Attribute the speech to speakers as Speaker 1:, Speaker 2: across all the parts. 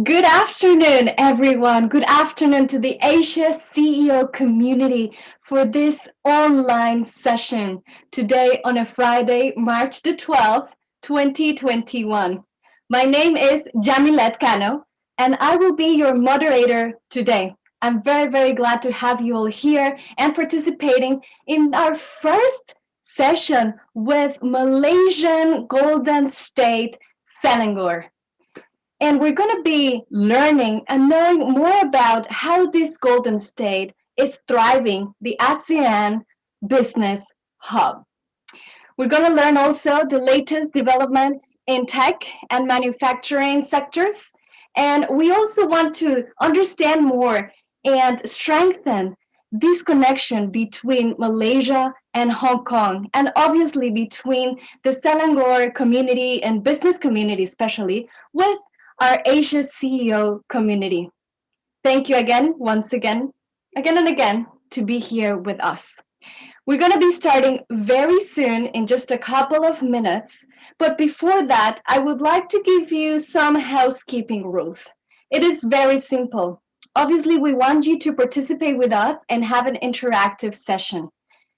Speaker 1: Good afternoon, everyone. Good afternoon to the Asia CEO community for this online session today on a Friday, March the 12th, 2021. My name is Jamilet Kano, and I will be your moderator today. I'm very, very glad to have you all here and participating in our first session with Malaysian Golden State Selangor. And we're going to be learning and knowing more about how this Golden State is thriving the ASEAN Business Hub. We're going to learn also the latest developments in tech and manufacturing sectors. And we also want to understand more and strengthen this connection between Malaysia and Hong Kong, and obviously between the Selangor community and business community, especially with our Asia CEO community. Thank you again, once again and again, to be here with us. We're going to be starting very soon in just a couple of minutes. But before that, I would like to give you some housekeeping rules. It is very simple. Obviously, we want you to participate with us and have an interactive session.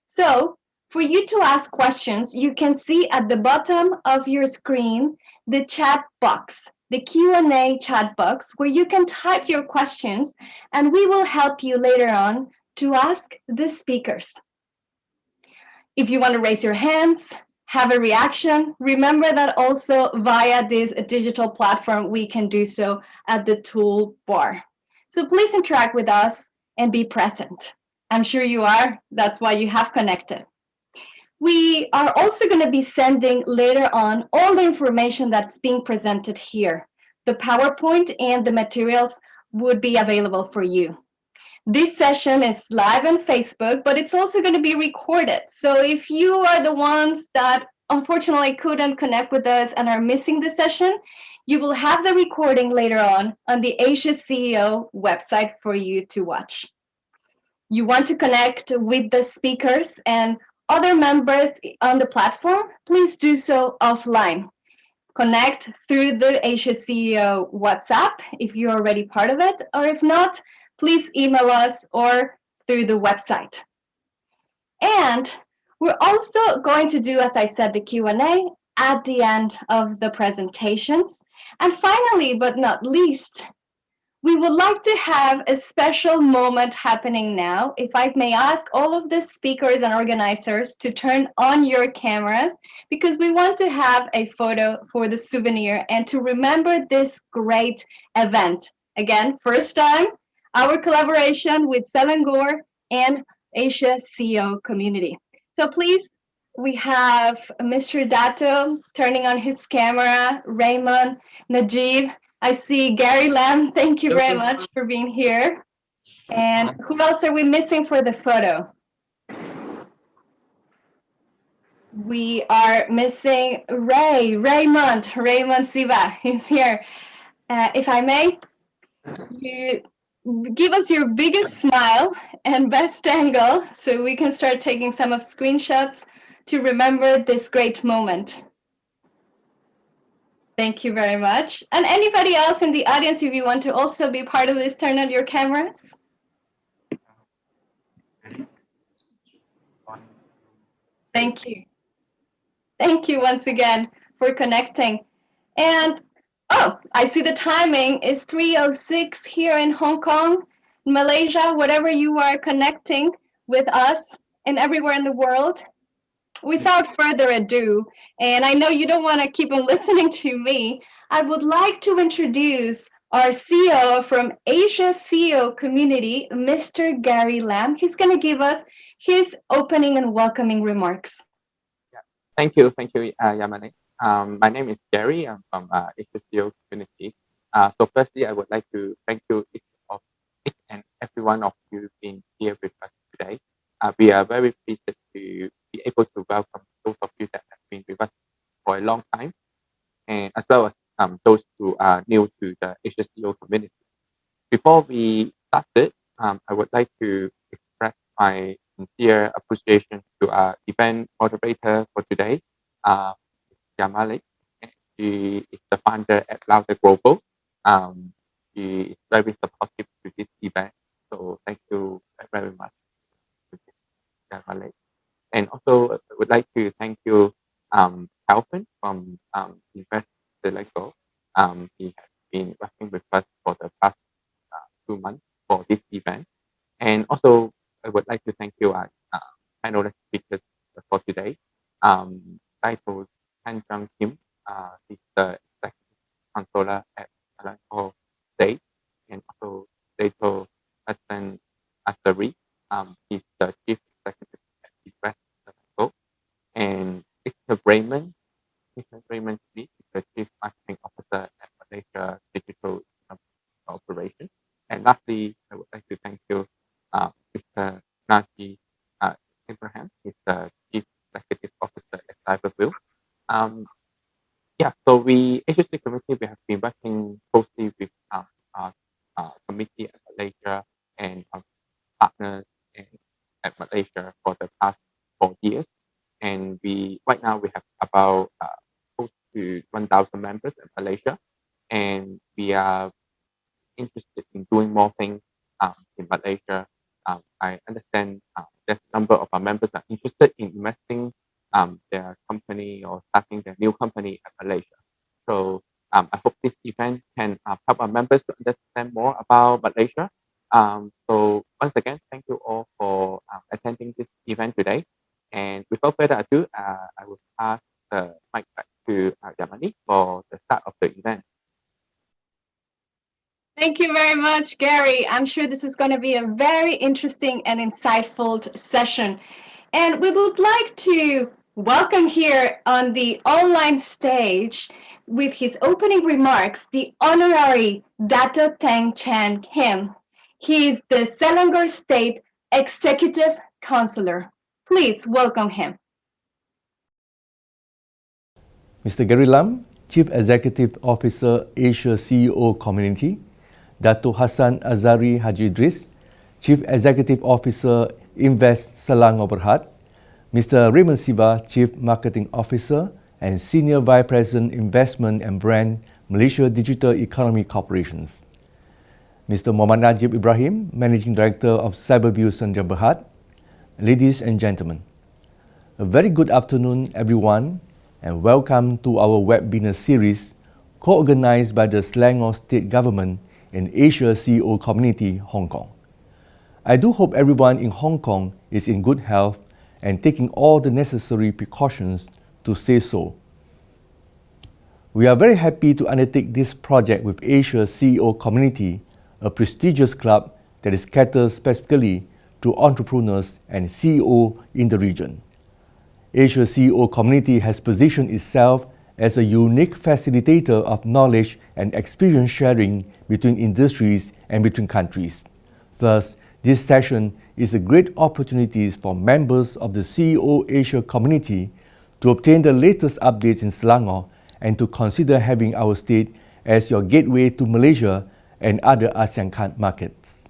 Speaker 1: So, for you to ask questions, you can see at the bottom of your screen the chat box, the Q&A chat box, where you can type your questions and we will help you later on to ask the speakers. If you want to raise your hands, have a reaction, remember that also via this digital platform, we can do so at the toolbar. So please interact with us and be present. I'm sure you are. That's why you have connected. We are also going to be sending later on all the information that's being presented here. The PowerPoint and the materials would be available for you. This session is live on Facebook, but it's also going to be recorded. So if you are the ones that unfortunately couldn't connect with us and are missing the session, you will have the recording later on the Asia CEO website for you to watch. You want to connect with the speakers and other members on the platform, please do so offline. Connect through the Asia CEO WhatsApp if you're already part of it, or if not, please email us or through the website. And we're also going to do, as I said, the Q&A at the end of the presentations. And finally, but not least, we would like to have a special moment happening now. If I may ask all of the speakers and organizers to turn on your cameras, because we want to have a photo for the souvenir and to remember this great event. Again, first time, our collaboration with Selangor and Asia CEO community. So please, we have Mr. Dato turning on his camera, Raymond, Najib. I see Gary Lam. Thank you very much for being here. And who else are we missing for the photo? We are missing Raymond Siva. He's here. If I may, you give us your biggest smile and best angle so we can start taking some of screenshots to remember this great moment. Thank you very much. And anybody else in the audience, if you want to also be part of this, turn on your cameras. Thank you. Thank you once again for connecting. And oh, I see the timing is 3:06 here in Hong Kong, Malaysia, whatever you are connecting with us and everywhere in the world. Without further ado, and I know you don't want to keep on listening to me, I would like to introduce our CEO from Asia CEO community, Mr. Gary Lam. He's going to give us his opening and welcoming remarks.
Speaker 2: Thank you, Yamane. My name is Gary. I'm from Asia CEO community. So firstly, I would like to thank you each and every one of you being here with us today. We are very pleased to be able to welcome those of you that have been with us for a long time, and as well as those who are new to the Asia CEO community. Before we started, I would like to express my sincere appreciation to our event moderator for today, Yamalik. She is the founder at Louder Global. she is very supportive to this event. So thank you very much to Malay. And also I would like to thank you, Calvin from Invest Selangor. He has been working with us for the past 2 months for this event. And also I would like to thank you, panelist speakers for today. Title Han Jung Kim, he's the executive controller at Selangor State, and also Dato Hassan Asari, he's the chief executive at Invest Selangor, and Mr. Raymond Siva is the chief marketing officer at Malaysia Digital Operation. And lastly, I would like to thank you, Mr. Najib Ibrahim. He's the chief executive officer at Cyberview. So we, HSC committee, we have been working closely with our committee at Malaysia and partners at Malaysia for the past 4 years. And right now we have about close to 1,000 members in Malaysia, and we are interested in doing more things in Malaysia. I understand there's a number of our members are interested in investing their company or starting their new company at Malaysia. So I hope this event can help our members to understand more about Malaysia. So once again, thank you all for attending this event today. And without further ado, I will pass the mic back to Yamani for the start of the event.
Speaker 1: Thank you very much, Gary. I'm sure this is going to be a very interesting and insightful session. And we would like to welcome here on the online stage with his opening remarks, the Honorary Dato Teng Chan Kim. He is the Selangor State Executive Councillor. Please welcome him.
Speaker 3: Mr. Gary Lam, Chief Executive Officer, Asia CEO Community. Dato Hassan Azari Haji Idris, Chief Executive Officer, Invest Selangor Berhad. Mr. Raymond Siva, Chief Marketing Officer and Senior Vice President Investment and Brand, Malaysia Digital Economy Corporations. Mr. Muhammad Najib Ibrahim, Managing Director of Cyberview Sdn Berhad. Ladies and gentlemen, a very good afternoon everyone, and welcome to our webinar series co-organized by the Selangor State Government and Asia CEO Community, Hong Kong. I do hope everyone in Hong Kong is in good health and taking all the necessary precautions to stay so. We are very happy to undertake this project with Asia CEO Community, a prestigious club that is catered specifically to entrepreneurs and CEO in the region. Asia CEO Community has positioned itself as a unique facilitator of knowledge and experience sharing between industries and between countries. Thus, this session is a great opportunity for members of the CEO Asia community to obtain the latest updates in Selangor and to consider having our state as your gateway to Malaysia and other ASEAN markets.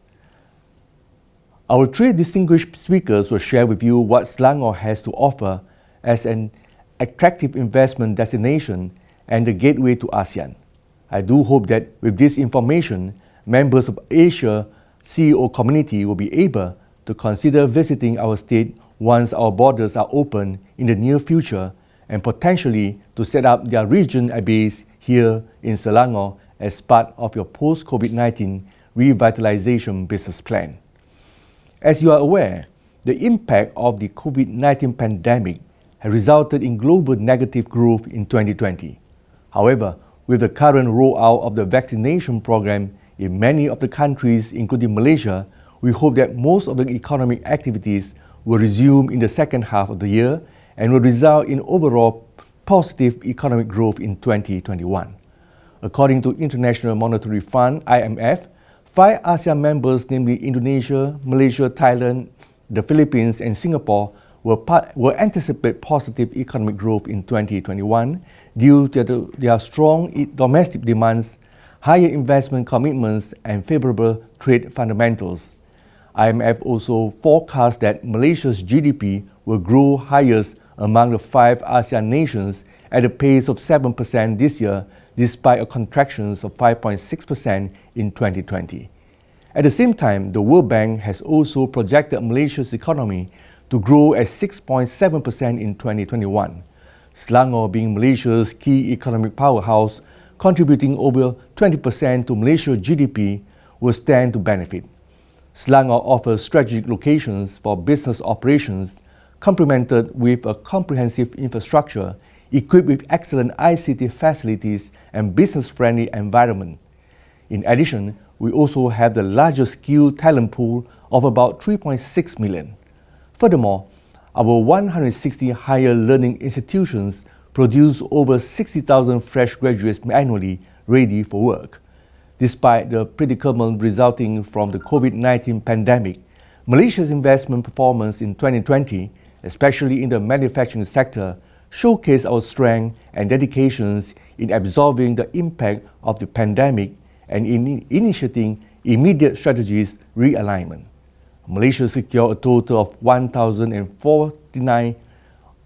Speaker 3: Our three distinguished speakers will share with you what Selangor has to offer as an attractive investment destination and the gateway to ASEAN. I do hope that with this information, members of Asia CEO community will be able to consider visiting our state once our borders are open in the near future, and potentially to set up their region base here in Selangor as part of your post-COVID-19 revitalization business plan. As you are aware, the impact of the COVID-19 pandemic has resulted in global negative growth in 2020. However, with the current rollout of the vaccination program in many of the countries, including Malaysia, we hope that most of the economic activities will resume in the second half of the year and will result in overall positive economic growth in 2021. According to International Monetary Fund, IMF, 5 ASEAN members, namely Indonesia, Malaysia, Thailand, the Philippines, and Singapore, will anticipate positive economic growth in 2021 due to their strong domestic demands, higher investment commitments, and favorable trade fundamentals. IMF also forecasts that Malaysia's GDP will grow highest among the 5 ASEAN nations at a pace of 7% this year despite a contraction of 5.6% in 2020. At the same time, the World Bank has also projected Malaysia's economy to grow at 6.7% in 2021. Selangor, being Malaysia's key economic powerhouse, contributing over 20% to Malaysia's GDP, will stand to benefit. Selangor offers strategic locations for business operations, complemented with a comprehensive infrastructure equipped with excellent ICT facilities and business-friendly environment. In addition, we also have the largest skilled talent pool of about 3.6 million. Furthermore, our 160 higher learning institutions produce over 60,000 fresh graduates annually ready for work. Despite the predicament resulting from the COVID-19 pandemic, Malaysia's investment performance in 2020, especially in the manufacturing sector, showcased our strength and dedications in absorbing the impact of the pandemic and in initiating immediate strategies realignment. Malaysia secured a total of 1,049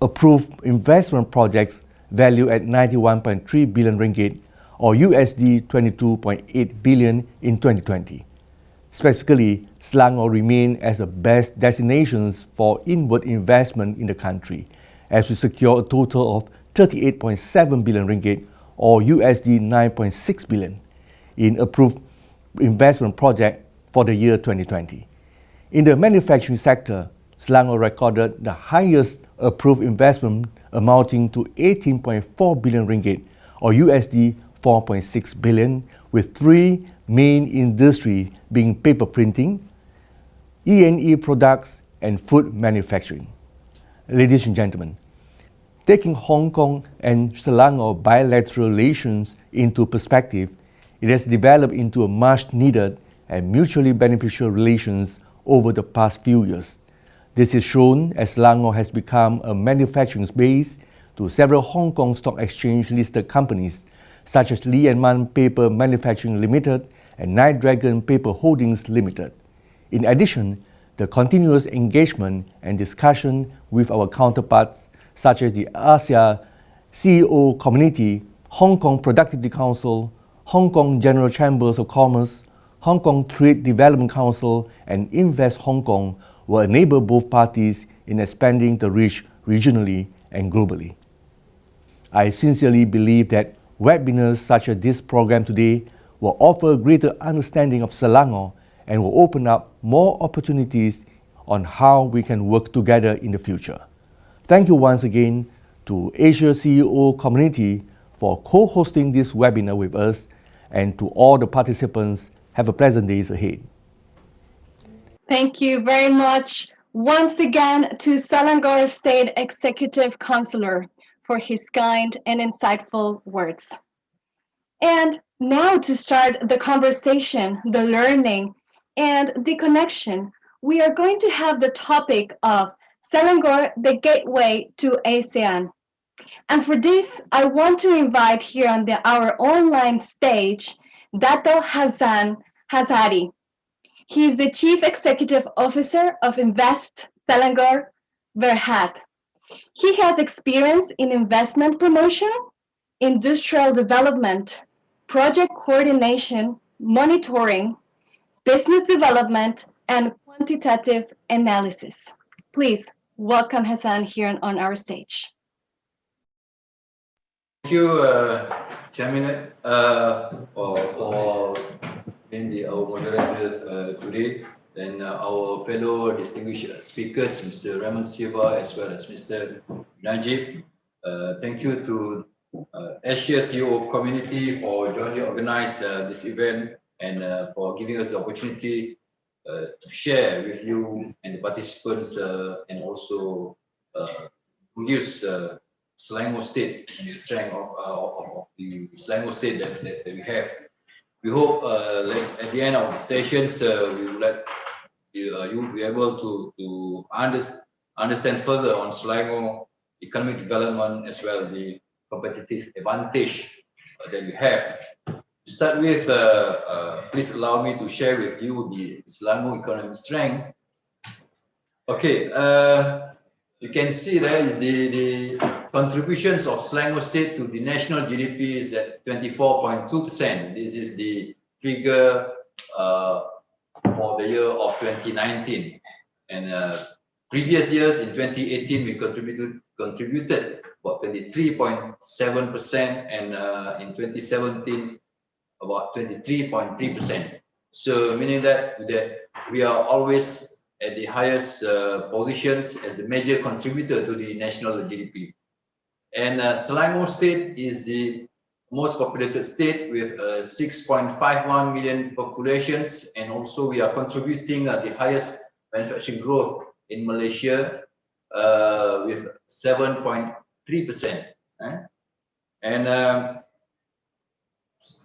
Speaker 3: approved investment projects valued at 91.3 billion ringgit or USD 22.8 billion in 2020. Specifically, Selangor remained as the best destinations for inward investment in the country, as we secured a total of 38.7 billion ringgit or USD 9.6 billion in approved investment projects for the year 2020. In the manufacturing sector, Selangor recorded the highest approved investment amounting to 18.4 billion ringgit or USD 4.6 billion, with three main industries being paper printing, E&E products, and food manufacturing. Ladies and gentlemen, taking Hong Kong and Selangor bilateral relations into perspective, it has developed into a much-needed and mutually beneficial relations over the past few years. This is shown as Selangor has become a manufacturing base to several Hong Kong Stock Exchange-listed companies such as Lee & Man Paper Manufacturing Limited and Night Dragon Paper Holdings Limited. In addition, the continuous engagement and discussion with our counterparts such as the ASEAN CEO Community, Hong Kong Productivity Council, Hong Kong General Chambers of Commerce, Hong Kong Trade Development Council, and Invest Hong Kong will enable both parties in expanding the reach regionally and globally. I sincerely believe that webinars such as this program today will offer greater understanding of Selangor and will open up more opportunities on how we can work together in the future. Thank you once again to Asia CEO Community for co-hosting this webinar with us, and to all the participants, have a pleasant day ahead.
Speaker 1: Thank you very much once again to Selangor State Executive Councillor for his kind and insightful words. And now to start the conversation, the learning, and the connection, we are going to have the topic of Selangor, the gateway to ASEAN. And for this, I want to invite here on our online stage, Dato Hassan Hazari. He is the Chief Executive Officer of Invest Selangor Berhad. He has experience in investment promotion, industrial development, project coordination, monitoring, business development, and quantitative analysis. Please welcome Hassan here on our stage.
Speaker 4: Thank you, Chairman, for being our moderators today, and our fellow distinguished speakers, Mr. Raymond Siva, as well as Mr. Najib. Thank you to Asia CEO community for joining organize this event and for giving us the opportunity to share with you and the participants and also produce Selangor State and the strength of the Selangor State that we have. We hope at the end of the sessions, we would like you be able to understand further on Selangor economic development as well as the competitive advantage that we have. To start with, please allow me to share with you the Selangor economic strength. Okay, you can see there is the contributions of Selangor State to the national GDP is at 24.2%. This is the figure for the year of 2019. And previous years in 2018, we contributed about 23.7%, and in 2017, about 23.3%. So meaning that we are always at the highest positions as the major contributor to the national GDP. And Selangor State is the most populated state with 6.51 million populations, and also we are contributing the highest manufacturing growth in Malaysia with 7.3%. And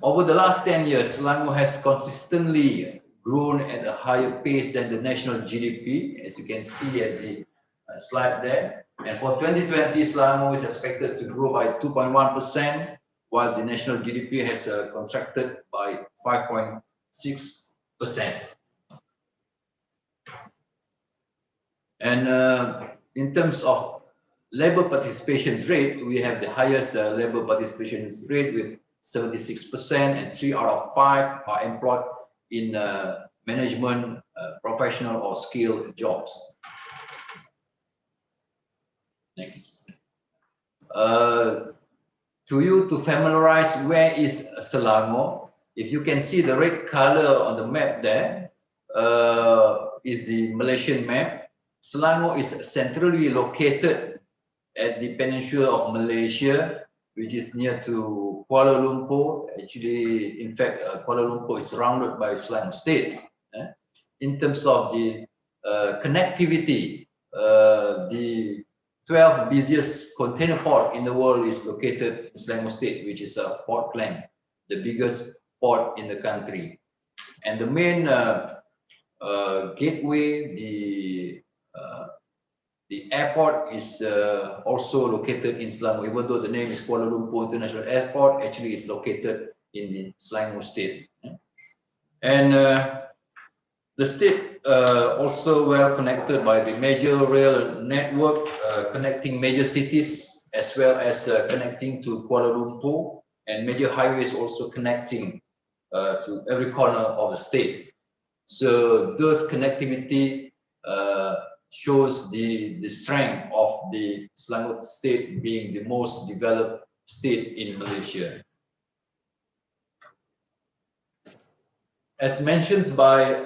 Speaker 4: over the last 10 years, Selangor has consistently grown at a higher pace than the national GDP, as you can see at the slide there. And for 2020, Selangor is expected to grow by 2.1%, while the national GDP has contracted by 5.6%. And in terms of labor participation rate, we have the highest labor participation rate with 76%, and 3 out of 5 are employed in management, professional or skilled jobs. Next. To familiarize where is Selangor, if you can see the red color on the map there, is the Malaysian map. Selangor is centrally located at the peninsula of Malaysia, which is near to Kuala Lumpur. Actually, in fact, Kuala Lumpur is surrounded by Selangor State. In terms of the connectivity, the 12th busiest container port in the world is located in Selangor State, which is Port Klang, the biggest port in the country. And the main gateway, the airport is also located in Selangor, even though the name is Kuala Lumpur International Airport, actually it's located in the Selangor State. And the state also well connected by the major rail network connecting major cities, as well as connecting to Kuala Lumpur, and major highways also connecting to every corner of the state. So those connectivity shows the strength of the Selangor State being the most developed state in Malaysia. As mentioned by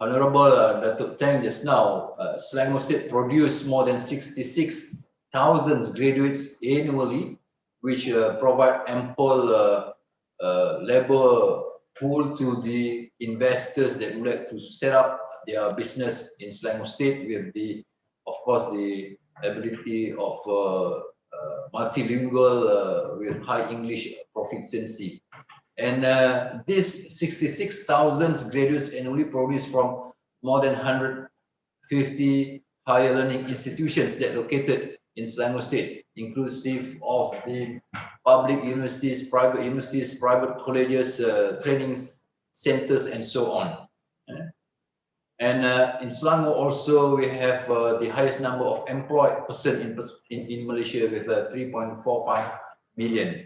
Speaker 4: Honorable Datuk Tang just now, Selangor State produced more than 66,000 graduates annually, which provide ample labor pool to the investors that would like to set up their business in Selangor State with the, of course, the ability of multilingual with high English proficiency. And these 66,000 graduates annually produced from more than 150 higher learning institutions that are located in Selangor State, inclusive of the public universities, private colleges, training centers, and so on. And in Selangor also, we have the highest number of employed persons in Malaysia with 3.45 million.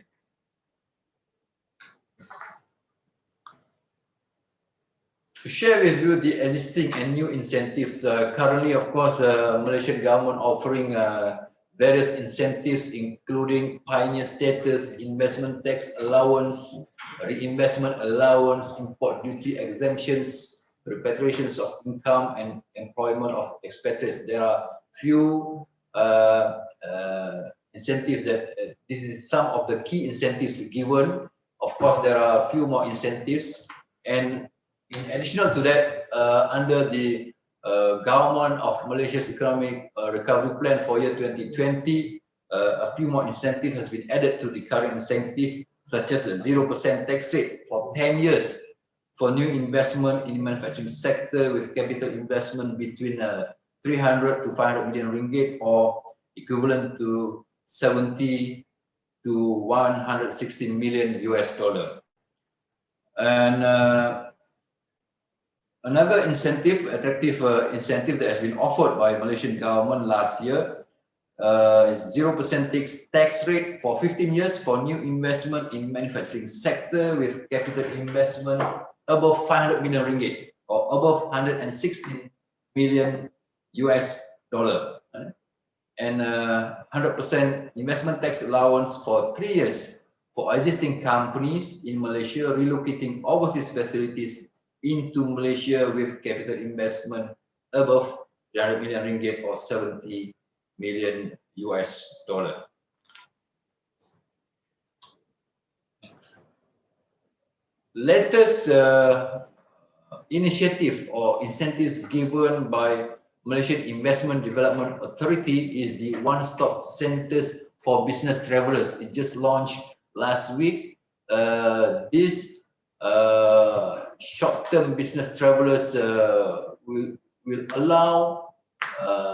Speaker 4: To share with you the existing and new incentives, currently, of course, Malaysian government offering various incentives, including pioneer status, investment tax allowance, reinvestment allowance, import duty exemptions, repatriations of income, and employment of expatriates. There are few incentives that this is some of the key incentives given. Of course, there are a few more incentives, and in addition to that, under the government of Malaysia's economic recovery plan for year 2020, a few more incentives has been added to the current incentive, such as a 0% tax rate for 10 years for new investment in the manufacturing sector with capital investment between 300 to 500 million ringgit, or equivalent to 70 to 160 million US dollar. And another incentive, attractive incentive that has been offered by Malaysian government last year is 0% tax rate for 15 years for new investment in manufacturing sector with capital investment above 500 million ringgit or above 116 million US dollar. And 100% investment tax allowance for 3 years for existing companies in Malaysia relocating overseas facilities into Malaysia with capital investment above 300 million ringgit or 70 million US dollar. Latest initiative or incentives given by Malaysian Investment Development Authority is the one-stop centers for business travelers. It just launched last week. This short-term business travelers will allow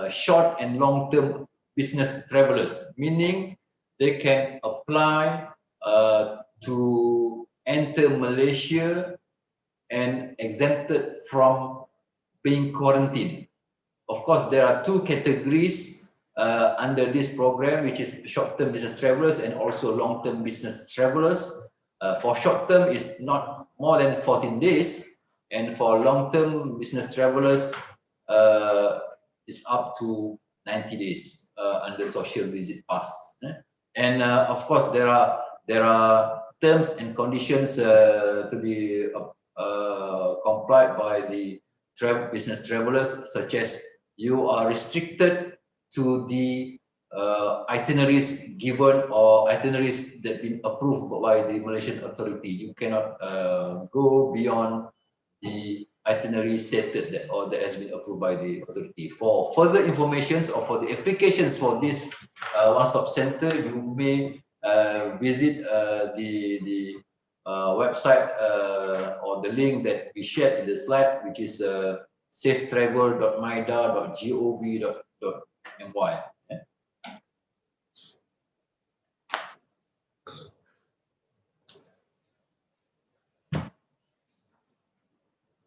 Speaker 4: short and long-term business travelers, meaning they can apply to enter Malaysia and exempted from being quarantined. Of course, there are two categories under this program, which is short-term business travelers and also long-term business travelers. For short-term, it's not more than 14 days, and for long-term business travelers, it's up to 90 days under social visit pass. And of course, there are terms and conditions to be complied by the business travelers, such as you are restricted to the itineraries given or itineraries that been approved by the Malaysian authority. You cannot go beyond the itinerary stated that or that has been approved by the authority. For further information or for the applications for this one-stop center, you may visit the website or the link that we shared in the slide, which is safetravel.maida.gov.my.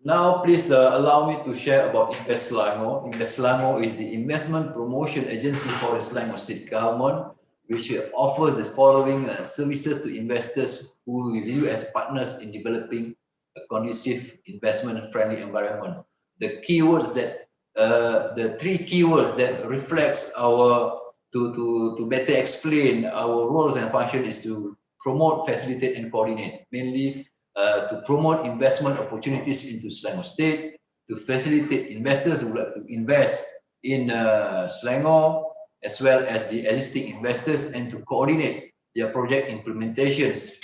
Speaker 4: Now, please allow me to share about Invest Selangor. Invest Selangor is the investment promotion agency for the Selangor State Government, which offers the following services to investors who we view as partners in developing a conducive investment-friendly environment. The keywords that, the three keywords that reflects our, to better explain our roles and function is to promote, facilitate, and coordinate, mainly to promote investment opportunities into Selangor State, to facilitate investors who would like to invest in Selangor, as well as the existing investors, and to coordinate their project implementations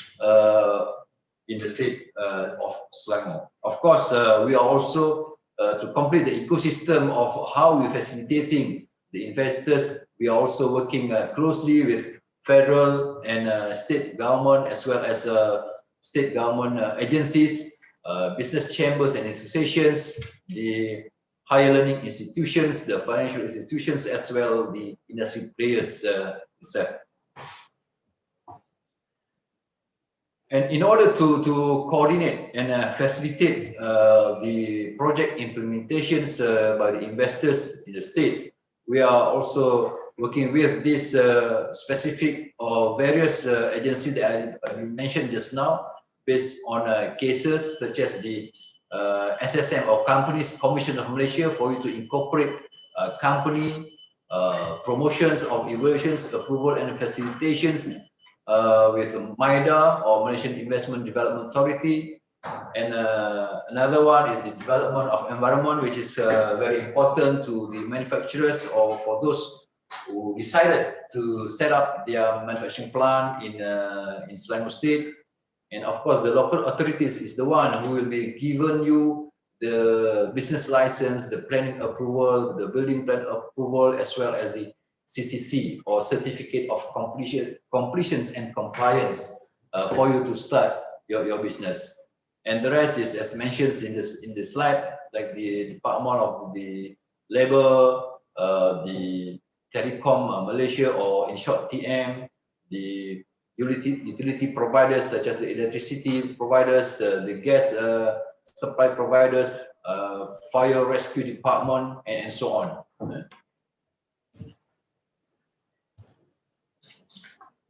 Speaker 4: in the state of Selangor. Of course, we are also to complete the ecosystem of how we're facilitating the investors. We are also working closely with federal and state government, as well as state government agencies, business chambers and associations, the higher learning institutions, the financial institutions, as well the industry players itself. And in order to coordinate and facilitate the project implementations by the investors in the state, we are also working with this specific or various agencies that I mentioned just now, based on cases such as the SSM or Companies Commission of Malaysia, for you to incorporate company promotions of evaluations, approval and facilitations with MIDA or Malaysian Investment Development Authority. And another one is the development of environment, which is very important to the manufacturers or for those who decided to set up their manufacturing plant in Selangor State. And of course, the local authorities is the one who will be given you the business license, the planning approval, the building plan approval, as well as the CCC or Certificate of Completions and Compliance for you to start your business. And the rest is, as mentioned in this slide, like the Department of the Labour, the Telecom Malaysia, or in short TM, the utility providers such as the electricity providers, the gas supply providers, fire rescue department, and so on.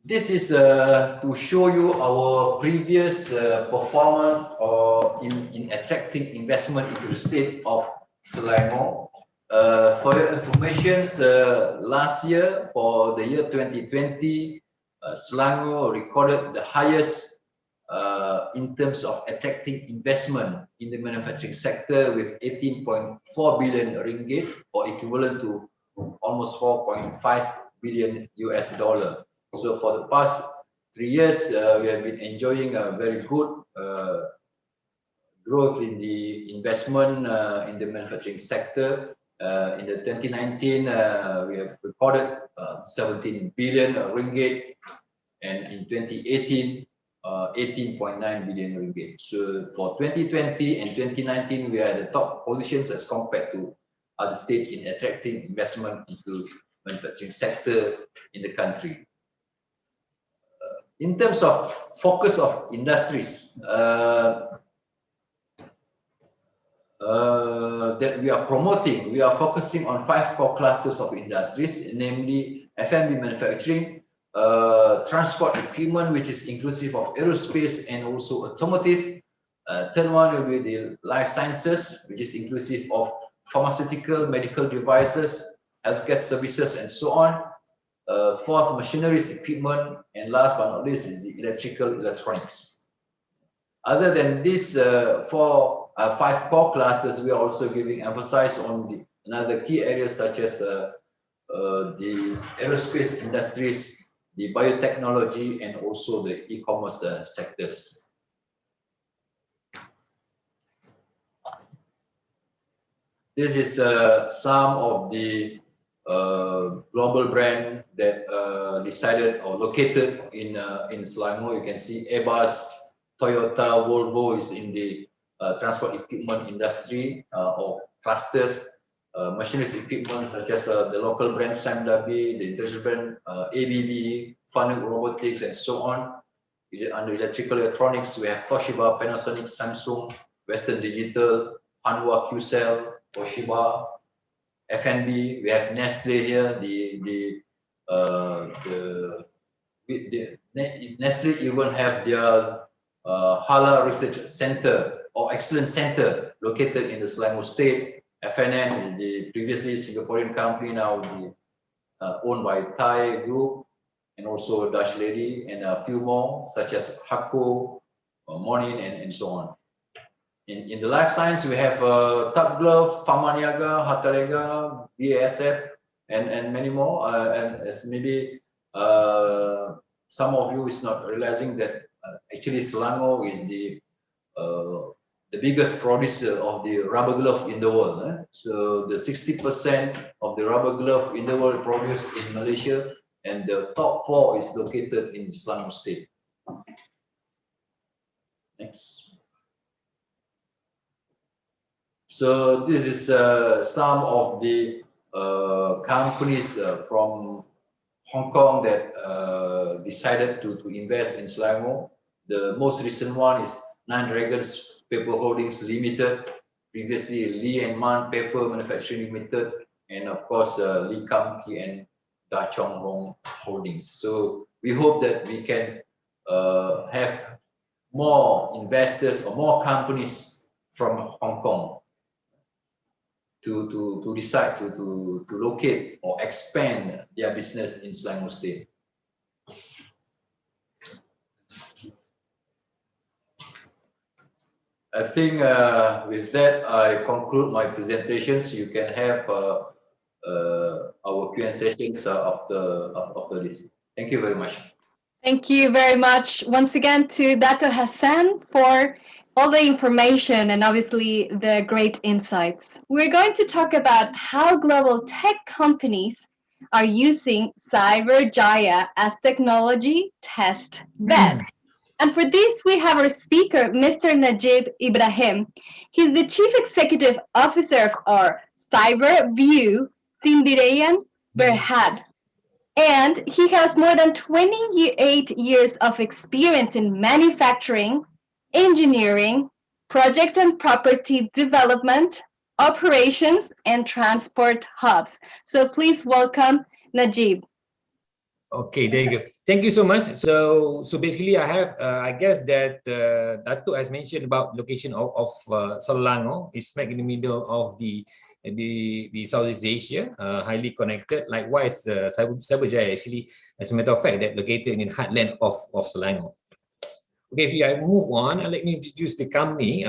Speaker 4: This is to show you our previous performance in attracting investment into the state of Selangor. For your information, last year, for the year 2020, Selangor recorded the highest in terms of attracting investment in the manufacturing sector with 18.4 billion ringgit, or equivalent to almost 4.5 billion US dollar. So for the past 3 years, we have been enjoying a very good growth in the investment in the manufacturing sector. In the 2019, we have recorded 17 billion ringgit, and in 2018, 18.9 billion ringgit. So for 2020 and 2019, we are at the top positions as compared to other states in attracting investment into manufacturing sector in the country. In terms of focus of industries that we are promoting, we are focusing on 5 core clusters of industries, namely F&B manufacturing, transport equipment, which is inclusive of aerospace and also automotive. Third one will be the life sciences, which is inclusive of pharmaceutical, medical devices, healthcare services, and so on. Fourth, machineries, equipment, and last but not least is the electronics. Other than these 5 core clusters, we are also giving emphasis on another key areas such as the aerospace industries, the biotechnology, and also the e-commerce sectors. This is some of the global brand that decided or located in Selangor. You can see Airbus, Toyota, Volvo is in the transport equipment industry or clusters. Machineries equipment such as the local brand Samdabi, the international brand ABB, Fanuc Robotics, and so on. Under electrical electronics, we have Toshiba, Panasonic, Samsung, Western Digital, Hanwha, QCell, Toshiba. F&B, we have Nestle here. Nestle even have their Halal Research Center or Excellence Center located in the Selangor State. FNN is the previously Singaporean company, now owned by Thai Group and also Dutch Lady, and a few more such as Hakko, Monin, and so on. In the life science, we have Top Glove, Pharmaniaga, Hatalega, BASF, and many more. And as maybe some of you is not realizing that actually Selangor is the biggest producer of the rubber glove in the world. So the 60% of the rubber glove in the world produced in Malaysia, and the top 4 is located in Selangor State. Next. So this is some of the companies from Hong Kong that decided to invest in Selangor. The most recent one is Nine Dragons Paper Holdings Limited, previously Lee and Man Paper Manufacturing Limited, and of course Lee Kam Kee and Da Chong Hong Holdings. So we hope that we can have more investors or more companies from Hong Kong to decide to locate or expand their business in Selangor State. I think with that, I conclude my presentations. You can have our Q&A sessions after this. Thank you very much.
Speaker 1: Thank you very much once again to Dato Hassan for all the information and obviously the great insights. We're going to talk about how global tech companies are using Cyberjaya as technology test beds. And for this, we have our speaker, Mr. Najib Ibrahim. He's the Chief Executive Officer of our Cyberview Sindirian Berhad. And he has more than 28 years of experience in manufacturing, engineering, project and property development, operations, and transport hubs. So please welcome Najib.
Speaker 5: Okay, there you go. Thank you so much. So basically, I have, I guess that Dato has mentioned about location of Selangor. It's smack in the middle of the Southeast Asia, highly connected. Likewise, Cyberjaya actually, as a matter of fact, that located in the heartland of Selangor. Okay, if I move on, let me introduce the company.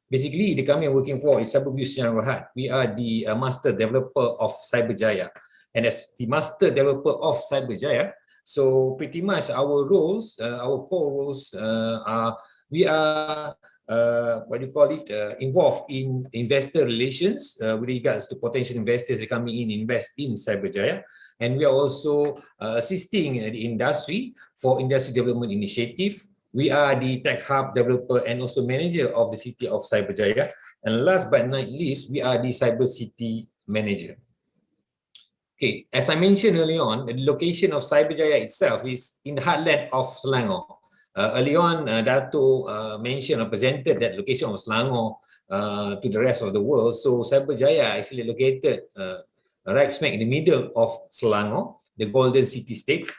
Speaker 5: Basically, the company I'm working for is Cyberview Sdn. We are the master developer of Cyberjaya. And as the master developer of Cyberjaya, so pretty much our roles, our core roles are, we are, involved in investor relations with regards to potential investors coming in, invest in Cyberjaya. And we are also assisting the industry for industry development initiative. We are the tech hub developer and also manager of the city of Cyberjaya. And last but not least, we are the cyber city manager. Okay, as I mentioned earlier on, the location of Cyberjaya itself is in the heartland of Selangor. Early on, Dato mentioned or presented that location of Selangor to the rest of the world. So Cyberjaya actually located right smack in the middle of Selangor, the Golden State.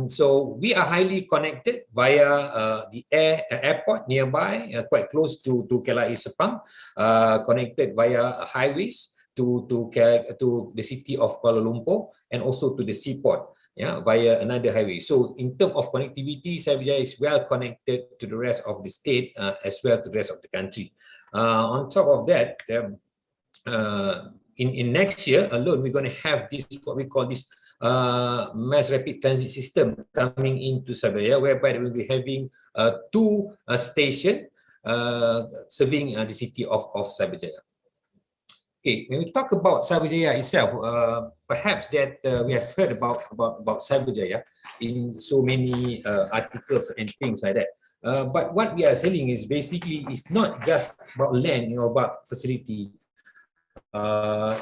Speaker 5: So we are highly connected via the airport nearby, quite close to KLIA Sepang, connected via highways to the city of Kuala Lumpur and also to the seaport, via another highway. So in terms of connectivity, Cyberjaya is well connected to the rest of the state as well to the rest of the country. On top of that, in next year alone, we're going to have this, what we call this mass rapid transit system coming into Cyberjaya, whereby they will be having two stations serving the city of Cyberjaya. Okay, when we talk about Cyberjaya itself, perhaps that we have heard about Cyberjaya in so many articles and things like that. But what we are selling is basically, it's not just about land, about facility.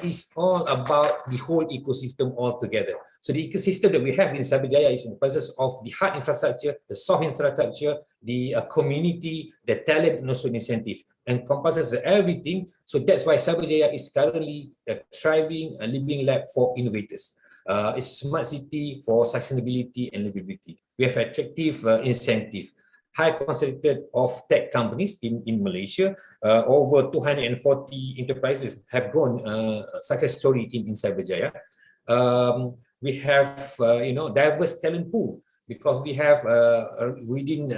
Speaker 5: It's all about the whole ecosystem altogether. So the ecosystem that we have in Cyberjaya is comprises of the hard infrastructure, the soft infrastructure, the community, the talent, and also incentive, encompasses everything. So that's why Cyberjaya is currently a thriving living lab for innovators. It's a smart city for sustainability and livability. We have attractive incentive, high concentrated of tech companies in Malaysia. Over 240 enterprises have grown success story in Cyberjaya. We have diverse talent pool, because we have within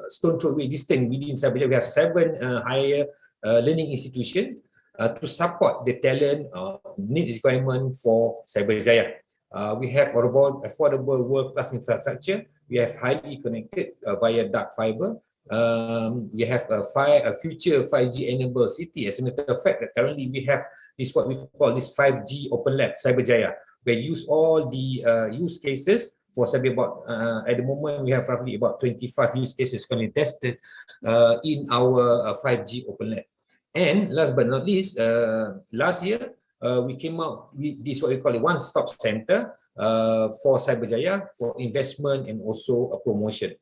Speaker 5: stone throw away distance within Cyberjaya, we have 7 higher learning institutions to support the talent need requirement for Cyberjaya. We have affordable world-class infrastructure. We have highly connected via dark fiber. We have a future 5G enabled city. As a matter of fact, that currently we have this, what we call this 5G open lab, Cyberjaya, where use all the use cases for Cyber. At the moment, we have roughly about 25 use cases currently tested in our 5G open lab. And last but not least, last year, we came out with this, what we call a one-stop center for Cyberjaya for investment and also a promotion.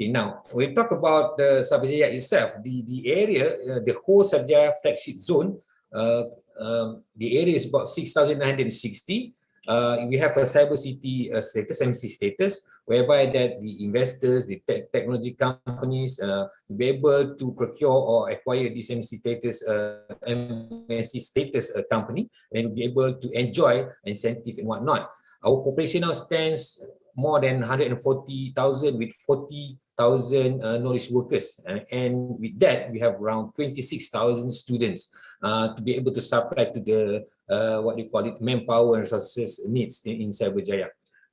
Speaker 5: Okay, now we talk about the Cyberjaya itself. The area, the whole Cyberjaya flagship zone, the area is about 6,960. We have a cyber city status, MNC status, whereby that the investors, the technology companies will be able to procure or acquire this MNC status company, and be able to enjoy incentive and whatnot. Our population now stands more than 140,000 with 40,000 knowledge workers, and with that we have around 26,000 students to be able to supply to the what you call it, manpower and resources needs in Cyberjaya.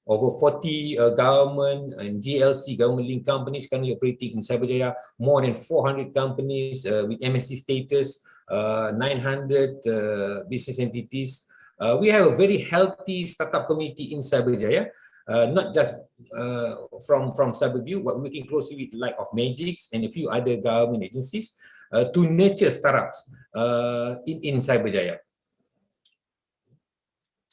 Speaker 5: Over 40 government and GLC, government-linked companies currently operating in Cyberjaya, more than 400 companies with MNC status, 900 business entities. We have a very healthy startup community in Cyberjaya, not just from Cyberview, but working closely with like of Magix and a few other government agencies to nurture startups in Cyberjaya.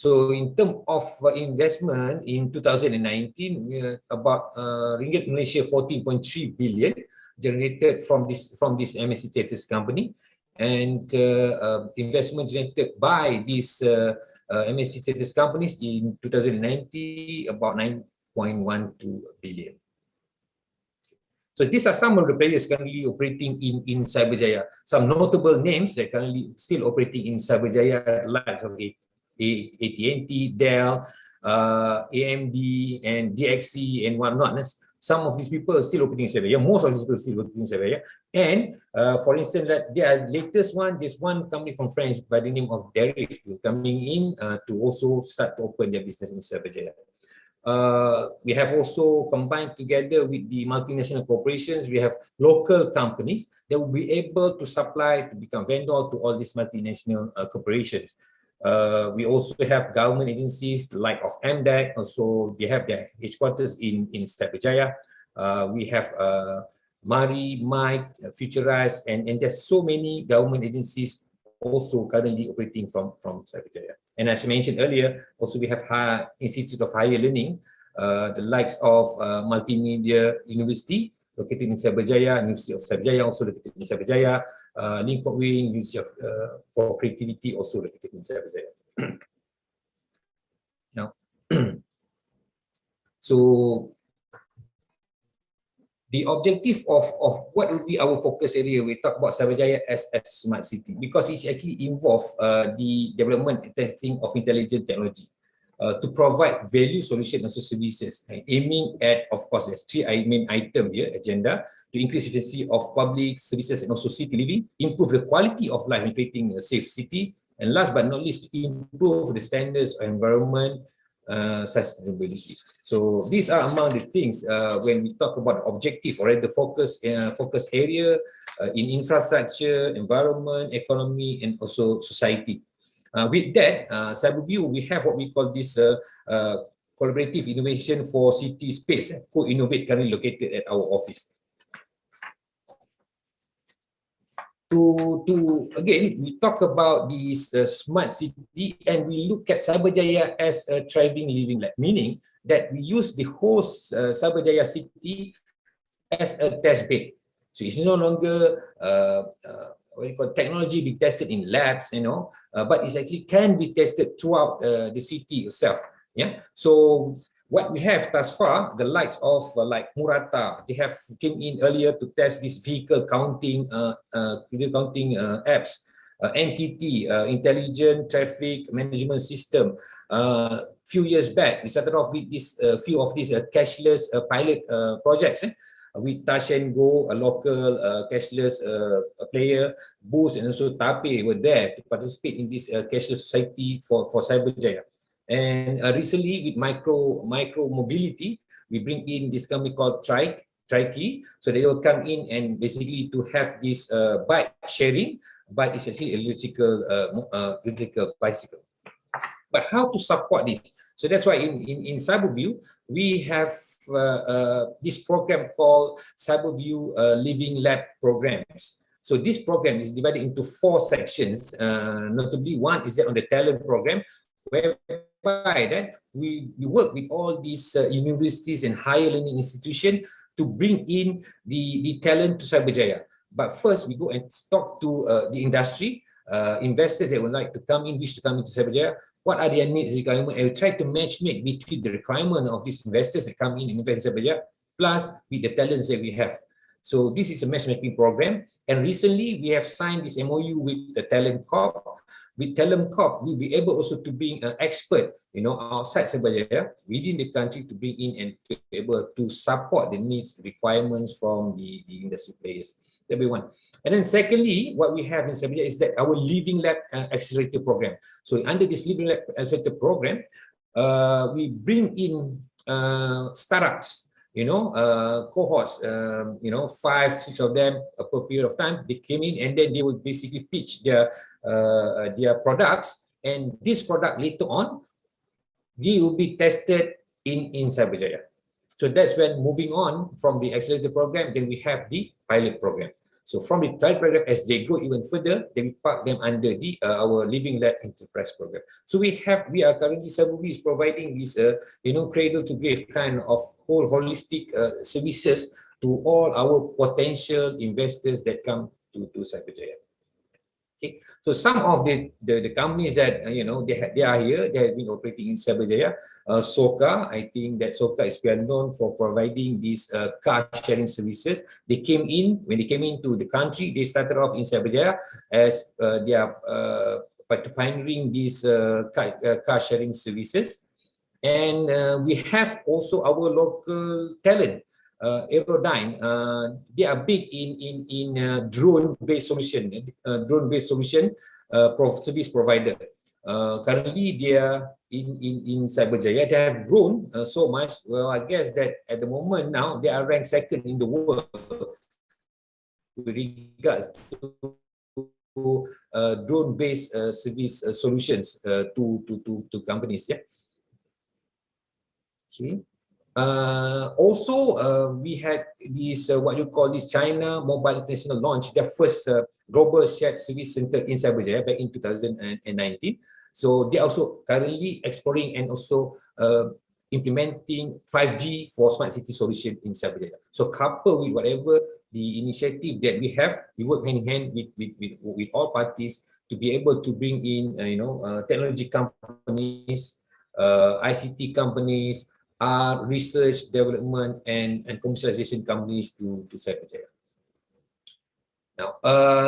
Speaker 5: So in terms of investment in 2019, we are about ringgit Malaysia 14.3 billion generated from this MNC status company, and investment generated by this MSC status companies in 2019, about 9.12 billion. So these are some of the players currently operating in Cyberjaya. Some notable names that currently still operating in Cyberjaya, likes of AT&T, Dell, AMD, and DXC, and whatnot. Some of these people are still operating in Cyberjaya. Most of these people are still operating in Cyberjaya. And for instance, their latest one, there's one company from France by the name of Derrick coming in to also start to open their business in Cyberjaya. We have also combined together with the multinational corporations. We have local companies that will be able to supply, to become vendor to all these multinational corporations. We also have government agencies like of MDEC. Also, they have their headquarters in Cyberjaya. We have Mari, Mike, Futurize, and there's so many government agencies also currently operating from Cyberjaya. And as I mentioned earlier, also we have Institute of Higher Learning, the likes of Multimedia University, located in Cyberjaya, University of Cyberjaya, also located in Cyberjaya, Lincoln Wing, University of for Creativity, also located in Cyberjaya. Now, so the objective of what will be our focus area, we talk about Cyberjaya as smart city, because it's actually involve the development and testing of intelligent technology to provide value solution and services, aiming at, of course, there's three main items here, agenda, to increase efficiency of public services and also city living, improve the quality of life in creating a safe city, and last but not least, to improve the standards of environment, sustainability. So these are among the things when we talk about objective, or the focus area in infrastructure, environment, economy, and also society. With that, Cyberview, we have what we call this collaborative innovation for city space, co-innovate, currently located at our office. Again, we talk about this smart city, and we look at Cyberjaya as a thriving living lab, meaning that we use the whole Cyberjaya city as a test bed. So it's no longer what you call technology be tested in labs, but it actually can be tested throughout the city itself. Yeah. So what we have thus far, the likes of like Murata, they have came in earlier to test this vehicle counting apps. NTT, Intelligent Traffic Management System. Few years back, we started off with this few of these cashless pilot projects. With Touch and Go, a local cashless player, Boost, and also Tape were there to participate in this cashless society for Cyberjaya. And recently, with micro mobility, we bring in this company called Trikey. So they will come in and basically to have this bike sharing, but it's actually electrical bicycle. But how to support this? So that's why in Cyberview, we have this program called Cyberview Living Lab programs. So this program is divided into 4 sections. Notably, one is that on the talent program, whereby that we work with all these universities and higher learning institutions to bring in the talent to Cyberjaya. But first, we go and talk to the industry, investors that would like to come in, wish to come into Cyberjaya. What are their needs, requirements, and we try to matchmake between the requirement of these investors that come in and invest in Cyberjaya, plus with the talents that we have. So this is a matchmaking program. And recently, we have signed this MOU with the Talent Corp. With Talent Corp, we'll be able also to bring an expert, outside Cyberjaya, within the country, to bring in and to be able to support the needs, the requirements from the industry players. That'll be one. And then secondly, what we have in Cyberjaya is that our Living Lab Accelerator program. So under this Living Lab Accelerator program, we bring in startups, cohorts, 5-6 of them per period of time. They came in and then they would basically pitch their products, and this product later on, they will be tested in Cyberjaya. So that's when moving on from the accelerator program, then we have the pilot program. So from the pilot program, as they go even further, then we park them under the our Living Lab Enterprise program. So we are currently, Cyberview is providing this cradle to grave kind of whole holistic services to all our potential investors that come to Cyberjaya. Okay, so some of the companies that they are here, they have been operating in Cyberjaya. Soka, I think that Soka is well known for providing these car sharing services. When they came into the country, they started off in Cyberjaya as they are pioneering these car sharing services. And we have also our local talent. Aerodyne, they are big in drone-based solution, service provider. Currently, they are in Cyberjaya. They have grown so much. Well, I guess that at the moment now they are ranked second in the world with regards to drone-based service solutions to companies. Yeah. Okay. Also, we had this what you call this China Mobile International launch their first global shared service center in Cyberjaya back in 2019. So they are also currently exploring and also implementing 5G for smart city solution in Cyberjaya. So coupled with whatever the initiative that we have, we work hand in hand with all parties to be able to bring in technology companies, ICT companies, research, development, and commercialization companies to Cyberjaya. Now,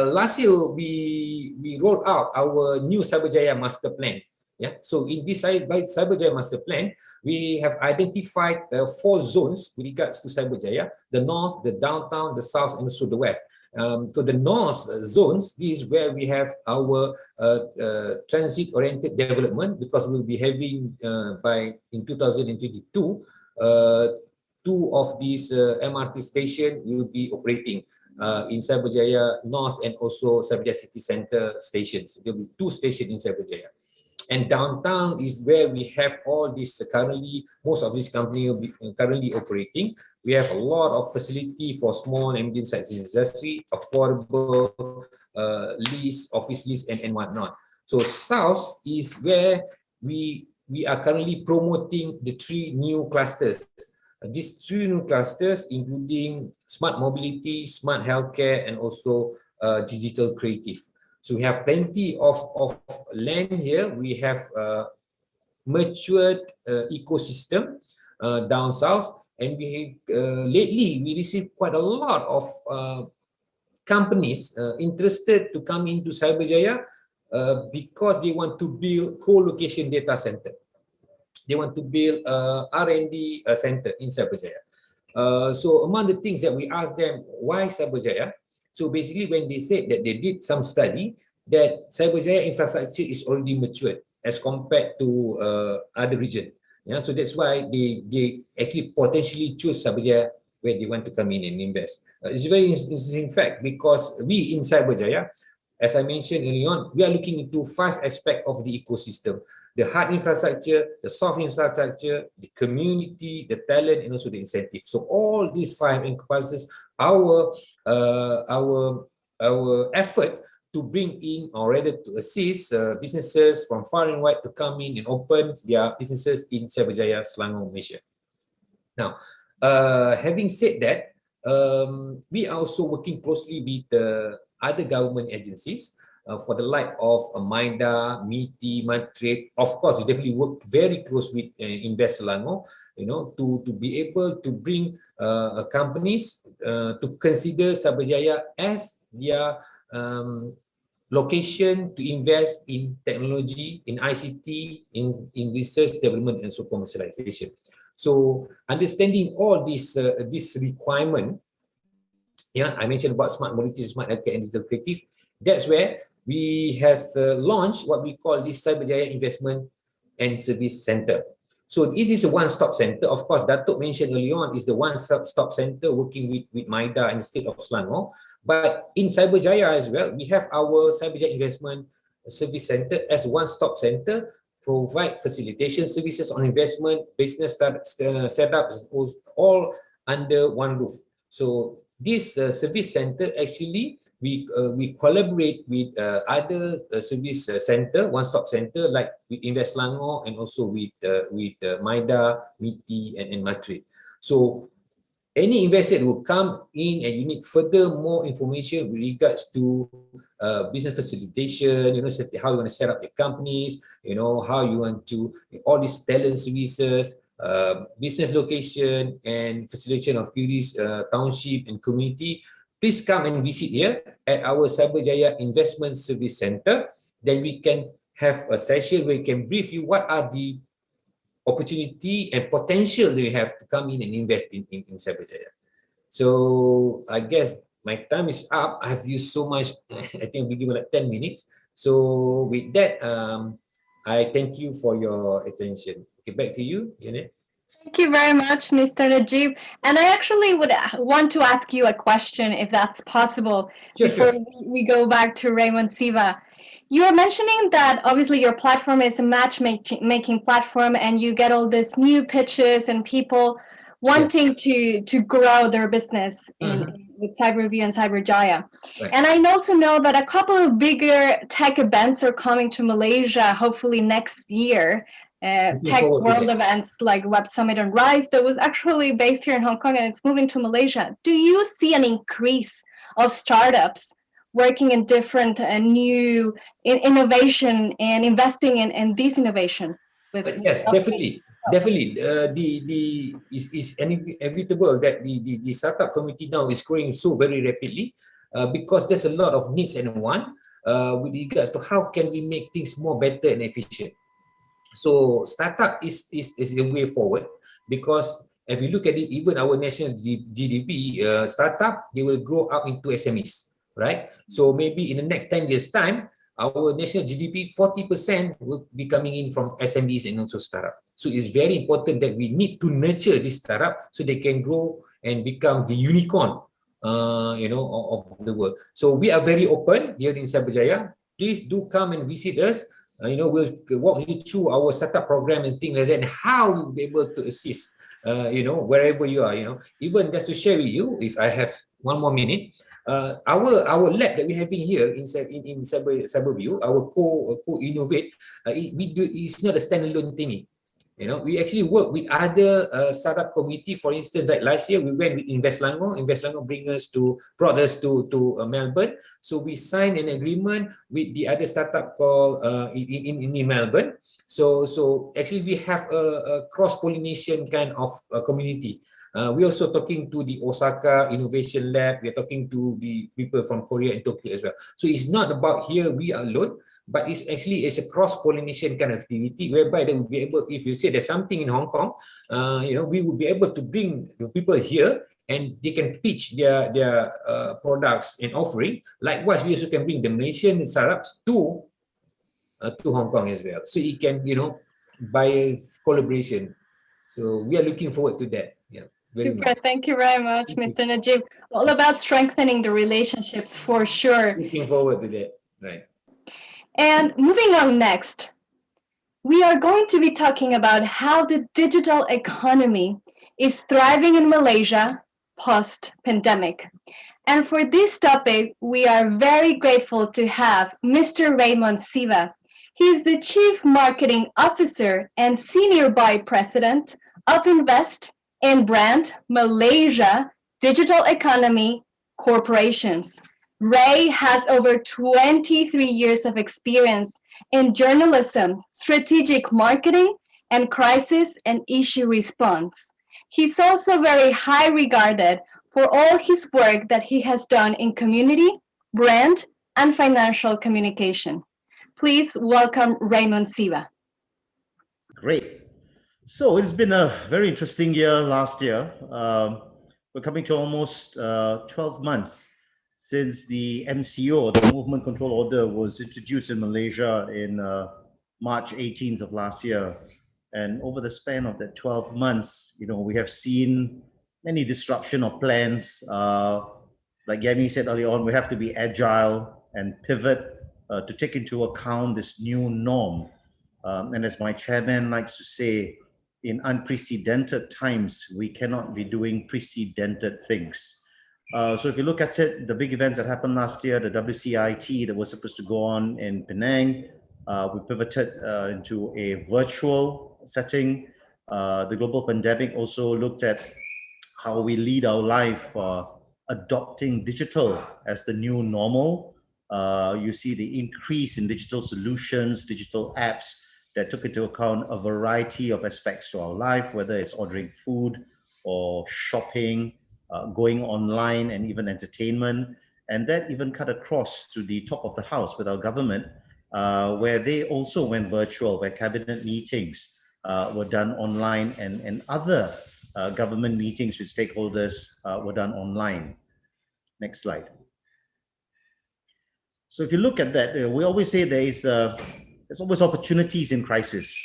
Speaker 5: last year we rolled out our new Cyberjaya master plan. Yeah, so in this Cyberjaya master plan, we have identified 4 zones with regards to Cyberjaya: the north, the downtown, the south, and also the west. So the north zones is where we have our transit-oriented development, because we'll be having in 2022, 2 of these MRT station will be operating in Cyberjaya North and also Cyberjaya City Center stations. There will be 2 stations in Cyberjaya. And downtown is where we have all this most of these companies will be currently operating. We have a lot of facility for small and medium-sized industry, affordable office lease, and whatnot. So south is where we are currently promoting the 3 new clusters. These 3 new clusters including smart mobility, smart healthcare, and also digital creative. So we have plenty of land here. We have matured ecosystem down south, and lately we received quite a lot of companies interested to come into Cyberjaya because they want to build co-location data center. They want to build R&D center in Cyberjaya. So among the things that we asked them, why Cyberjaya? So basically, when they said that they did some study that Cyberjaya infrastructure is already matured as compared to other region. Yeah, so that's why they actually potentially choose Cyberjaya where they want to come in and invest. It's very interesting fact, because we in Cyberjaya, as I mentioned earlier on, we are looking into 5 aspects of the ecosystem: the hard infrastructure, the soft infrastructure, the community, the talent, and also the incentive. So all these 5 encompasses our effort to bring in, or rather to assist businesses from far and wide to come in and open their businesses in Cyberjaya, Selangor, Malaysia. Now, having said that, we are also working closely with other government agencies for the like of MIDA, MITI, Matrix. Of course, we definitely work very close with Invest Selangor, to be able to bring companies to consider Cyberjaya as their location to invest in technology, in ICT, in research, development, and so commercialization. So understanding all this requirement, yeah, I mentioned about smart mobility, smart healthcare, and digital creative. That's where we have launched what we call this Cyberjaya Investment and Service Center. So it is a one-stop center. Of course, Datuk mentioned earlier on is the one-stop center working with MIDA in the state of Selangor. But in Cyberjaya as well, we have our Cyberjaya Investment Service Center as a one-stop center, provide facilitation services on investment, business setups, all under one roof. So this service center, actually, we collaborate with other service center, one-stop center, like with Invest Selangor and also with MIDA, MITI, and Matrix. So any investor will come in and you need further more information with regards to business facilitation, how you want to set up your companies, how you want to, all these talent services, business location and facilitation of this township and community, please come and visit here at our Cyberjaya Investment Service Center. Then we can have a session where we can brief you what are the opportunity and potential that we have to come in and invest in Cyberjaya. So I guess my time is up. I have used so much. I think we give like 10 minutes. So with that, I thank you for your attention. Okay, back to you, Janet.
Speaker 1: Thank you very much, Mr. Najib. And I actually would want to ask you a question, if that's possible, before we go back to Raymond Siva. You are mentioning that obviously your platform is a matchmaking platform, and you get all these new pitches and people wanting to grow their business with Cyberview and Cyberjaya. Right. And I also know that a couple of bigger tech events are coming to Malaysia, hopefully next year. Tech world events like Web Summit and Rise that was actually based here in Hong Kong, and it's moving to Malaysia. Do you see an increase of startups working in different new innovation and investing in this innovation?
Speaker 5: Yes, definitely. Definitely, it's inevitable that the startup community now is growing so very rapidly because there's a lot of needs and want with regards to how can we make things more better and efficient. So startup is the way forward, because if you look at it, even our national GDP, startup, they will grow up into SMEs, right? So maybe in the next 10 years time, our national GDP, 40% will be coming in from SMEs and also startup. So it's very important that we need to nurture this startup so they can grow and become the unicorn, of the world. So we are very open here in Cyberjaya. Please do come and visit us. We'll walk you through our startup program and things like that, and how you'll be able to assist, wherever you are. Even just to share with you, if I have one more minute, our lab that we're having here in Cyberview, our co-innovate, it's not a standalone thingy. We actually work with other startup committee. For instance, like last year, we went with Selangor. Selangor brought us to Melbourne. So we signed an agreement with the other startup called in Melbourne. So actually, we have a cross-pollination kind of community. We're also talking to the Osaka Innovation Lab. We're talking to the people from Korea and Tokyo as well. So it's not about here we are alone, but it's a cross-pollination kind of activity whereby they will be able, if you say there's something in Hong Kong, we will be able to bring the people here and they can pitch their products and offering. Likewise, we also can bring the Malaysian startups to Hong Kong as well. So it can, by collaboration. So we are looking forward to that. Yeah.
Speaker 1: Super. Thank you very much, Mr. Najib. All about strengthening the relationships for sure.
Speaker 5: Looking forward to that. Right.
Speaker 1: And moving on next, we are going to be talking about how the digital economy is thriving in Malaysia post-pandemic. And for this topic, we are very grateful to have Mr. Raymond Siva. He is the Chief Marketing Officer and Senior Vice President of Invest and Brand Malaysia Digital Economy Corporations. Ray has over 23 years of experience in journalism, strategic marketing, and crisis and issue response. He's also very high regarded for all his work that he has done in community, brand, and financial communication. Please welcome Raymond Siva.
Speaker 6: Great. So it's been a very interesting year last year. We're coming to almost 12 months since the MCO, the Movement Control Order, was introduced in Malaysia in March 18th of last year. And over the span of that 12 months, we have seen many disruption of plans. Like Yami said earlier on, we have to be agile and pivot to take into account this new norm. And as my chairman likes to say, in unprecedented times, we cannot be doing precedented things. So if you look at it, the big events that happened last year, the WCIT that was supposed to go on in Penang, we pivoted into a virtual setting. The global pandemic also looked at how we lead our life, adopting digital as the new normal. You see the increase in digital solutions, digital apps that took into account a variety of aspects to our life, whether it's ordering food or shopping, going online, and even entertainment. And that even cut across to the top of the house with our government, where they also went virtual, where cabinet meetings were done online, and other government meetings with stakeholders were done online. Next slide. So if you look at that, we always say there's always opportunities in crisis,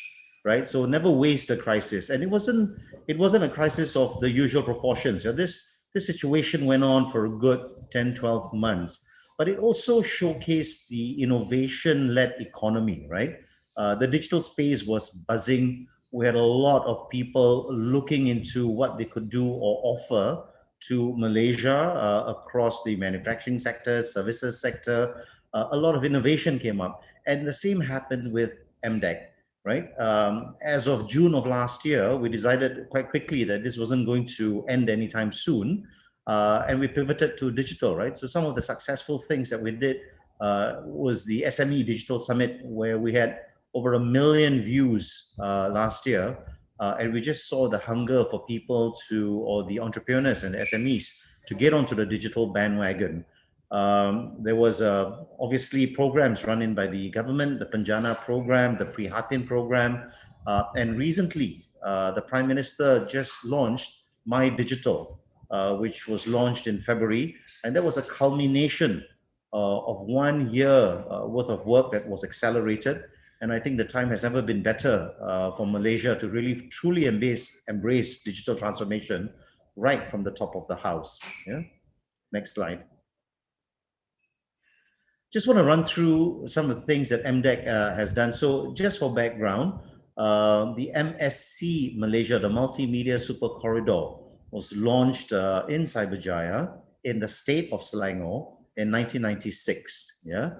Speaker 6: right? So never waste a crisis. And it wasn't a crisis of the usual proportions. This situation went on for a good 10, 12 months, but it also showcased the innovation-led economy, right? The digital space was buzzing. We had a lot of people looking into what they could do or offer to Malaysia across the manufacturing sector, services sector. A lot of innovation came up. And the same happened with MDEC, right? As of June of last year, we decided quite quickly that this wasn't going to end anytime soon. And we pivoted to digital, right? So some of the successful things that we did was the SME Digital Summit, where we had over 1 million views last year. And we just saw the hunger for people or the entrepreneurs and the SMEs to get onto the digital bandwagon. There was obviously programs run in by the government, the Penjana program, the Prihatin program, and recently the Prime Minister just launched My Digital, which was launched in February, and that was a culmination of 1 year worth of work that was accelerated. And I think the time has never been better for Malaysia to really truly embrace digital transformation right from the top of the house. Yeah. Next slide. Just want to run through some of the things that MDEC has done. So just for background, the MSC Malaysia, the Multimedia Super Corridor, was launched in Cyberjaya in the state of Selangor in 1996. Yeah,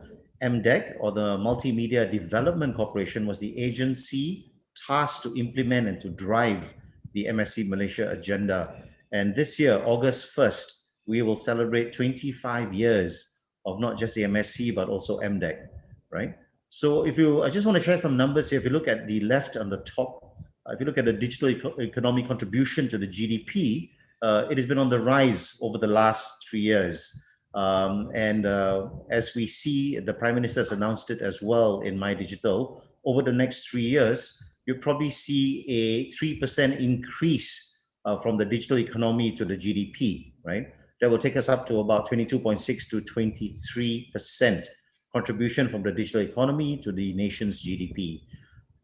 Speaker 6: MDEC, or the Multimedia Development Corporation, was the agency tasked to implement and to drive the MSC Malaysia agenda. And this year, August 1st, we will celebrate 25 years of not just the MSC, but also MDEC, right? So I just want to share some numbers here. If you look at the left on the top, if you look at the digital economy contribution to the GDP, it has been on the rise over the last 3 years. As we see, the Prime Minister has announced it as well in My Digital, over the next 3 years, you'll probably see a 3% increase from the digital economy to the GDP, right? That will take us up to about 22.6 to 23% contribution from the digital economy to the nation's GDP.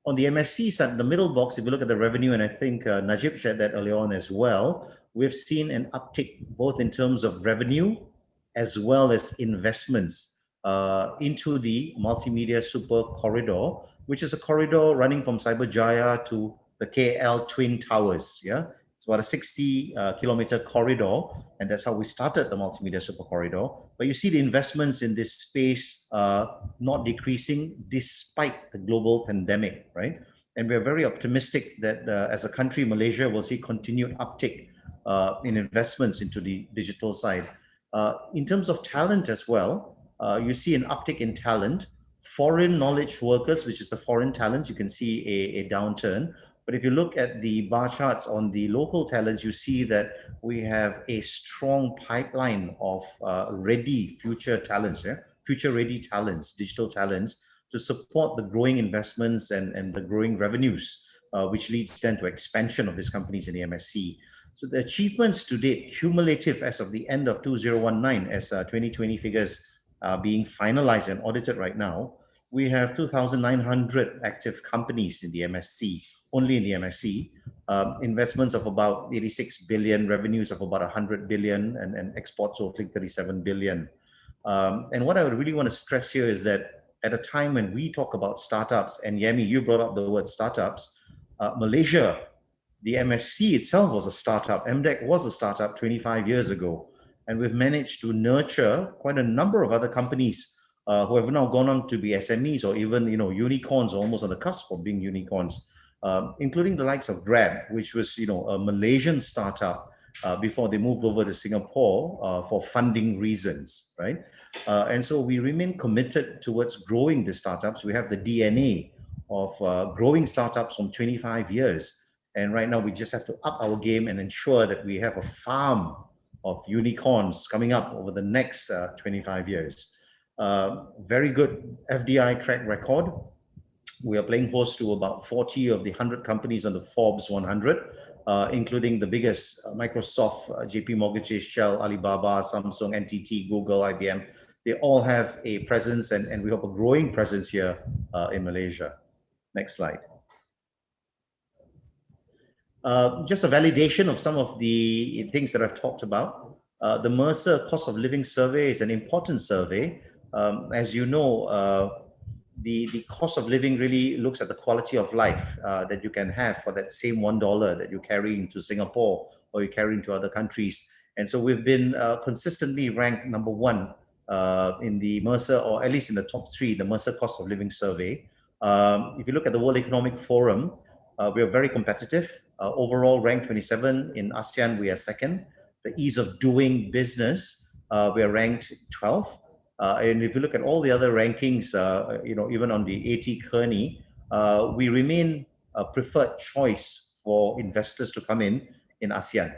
Speaker 6: On the MSC side, the middle box, if you look at the revenue, and I think Najib shared that earlier on as well, we've seen an uptick both in terms of revenue as well as investments into the Multimedia Super Corridor, which is a corridor running from Cyberjaya to the KL Twin Towers. Yeah, it's about a 60-kilometer corridor, and that's how we started the Multimedia Super Corridor. But you see the investments in this space not decreasing despite the global pandemic, right? And we're very optimistic that as a country, Malaysia will see continued uptick in investments into the digital side. In terms of talent as well, you see an uptick in talent. Foreign knowledge workers, which is the foreign talents, you can see a downturn. But if you look at the bar charts on the local talents, you see that we have a strong pipeline of ready future talents, future-ready talents, digital talents, to support the growing investments and the growing revenues, which leads then to expansion of these companies in the MSC. So the achievements to date, cumulative as of the end of 2019, as 2020 figures are being finalized and audited right now, we have 2,900 active companies in the MSC, only in the MSC, investments of about 86 billion, revenues of about 100 billion, and exports totaling 37 billion. And what I would really want to stress here is that at a time when we talk about startups, and Yemi, you brought up the word startups, Malaysia, the MSC itself was a startup. MDEC was a startup 25 years ago. And we've managed to nurture quite a number of other companies who have now gone on to be SMEs or even, unicorns, almost on the cusp of being unicorns, including the likes of Grab, which was, a Malaysian startup before they moved over to Singapore for funding reasons, right? And so we remain committed towards growing the startups. We have the DNA of growing startups from 25 years. And right now we just have to up our game and ensure that we have a farm of unicorns coming up over the next 25 years. Very good FDI track record. We are playing host to about 40 of the 100 companies on the Forbes 100, including the biggest, Microsoft, JP Morgan, Shell, Alibaba, Samsung, NTT, Google, IBM. They all have a presence and we hope a growing presence here in Malaysia. Next slide. Just a validation of some of the things that I've talked about. The Mercer Cost of Living Survey is an important survey. As you know, the cost of living really looks at the quality of life that you can have for that same $1 that you carry into Singapore or you carry into other countries. And so we've been consistently ranked number 1 in the Mercer, or at least in the top 3, the Mercer Cost of Living Survey. If you look at the World Economic Forum, we are very competitive. Overall ranked 27. In ASEAN, we are 2nd. The ease of doing business, we are ranked 12th. And if you look at all the other rankings, even on the AT Kearney, we remain a preferred choice for investors to come in ASEAN.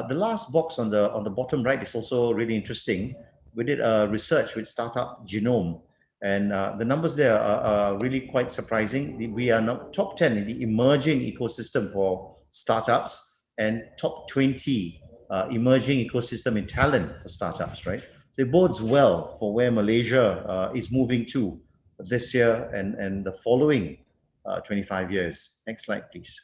Speaker 6: The last box on the bottom right is also really interesting. We did a research with Startup Genome, and the numbers there are really quite surprising. We are now top 10 in the emerging ecosystem for startups and top 20 emerging ecosystem in talent for startups, right? So it bodes well for where Malaysia is moving to this year and the following 25 years. Next slide, please.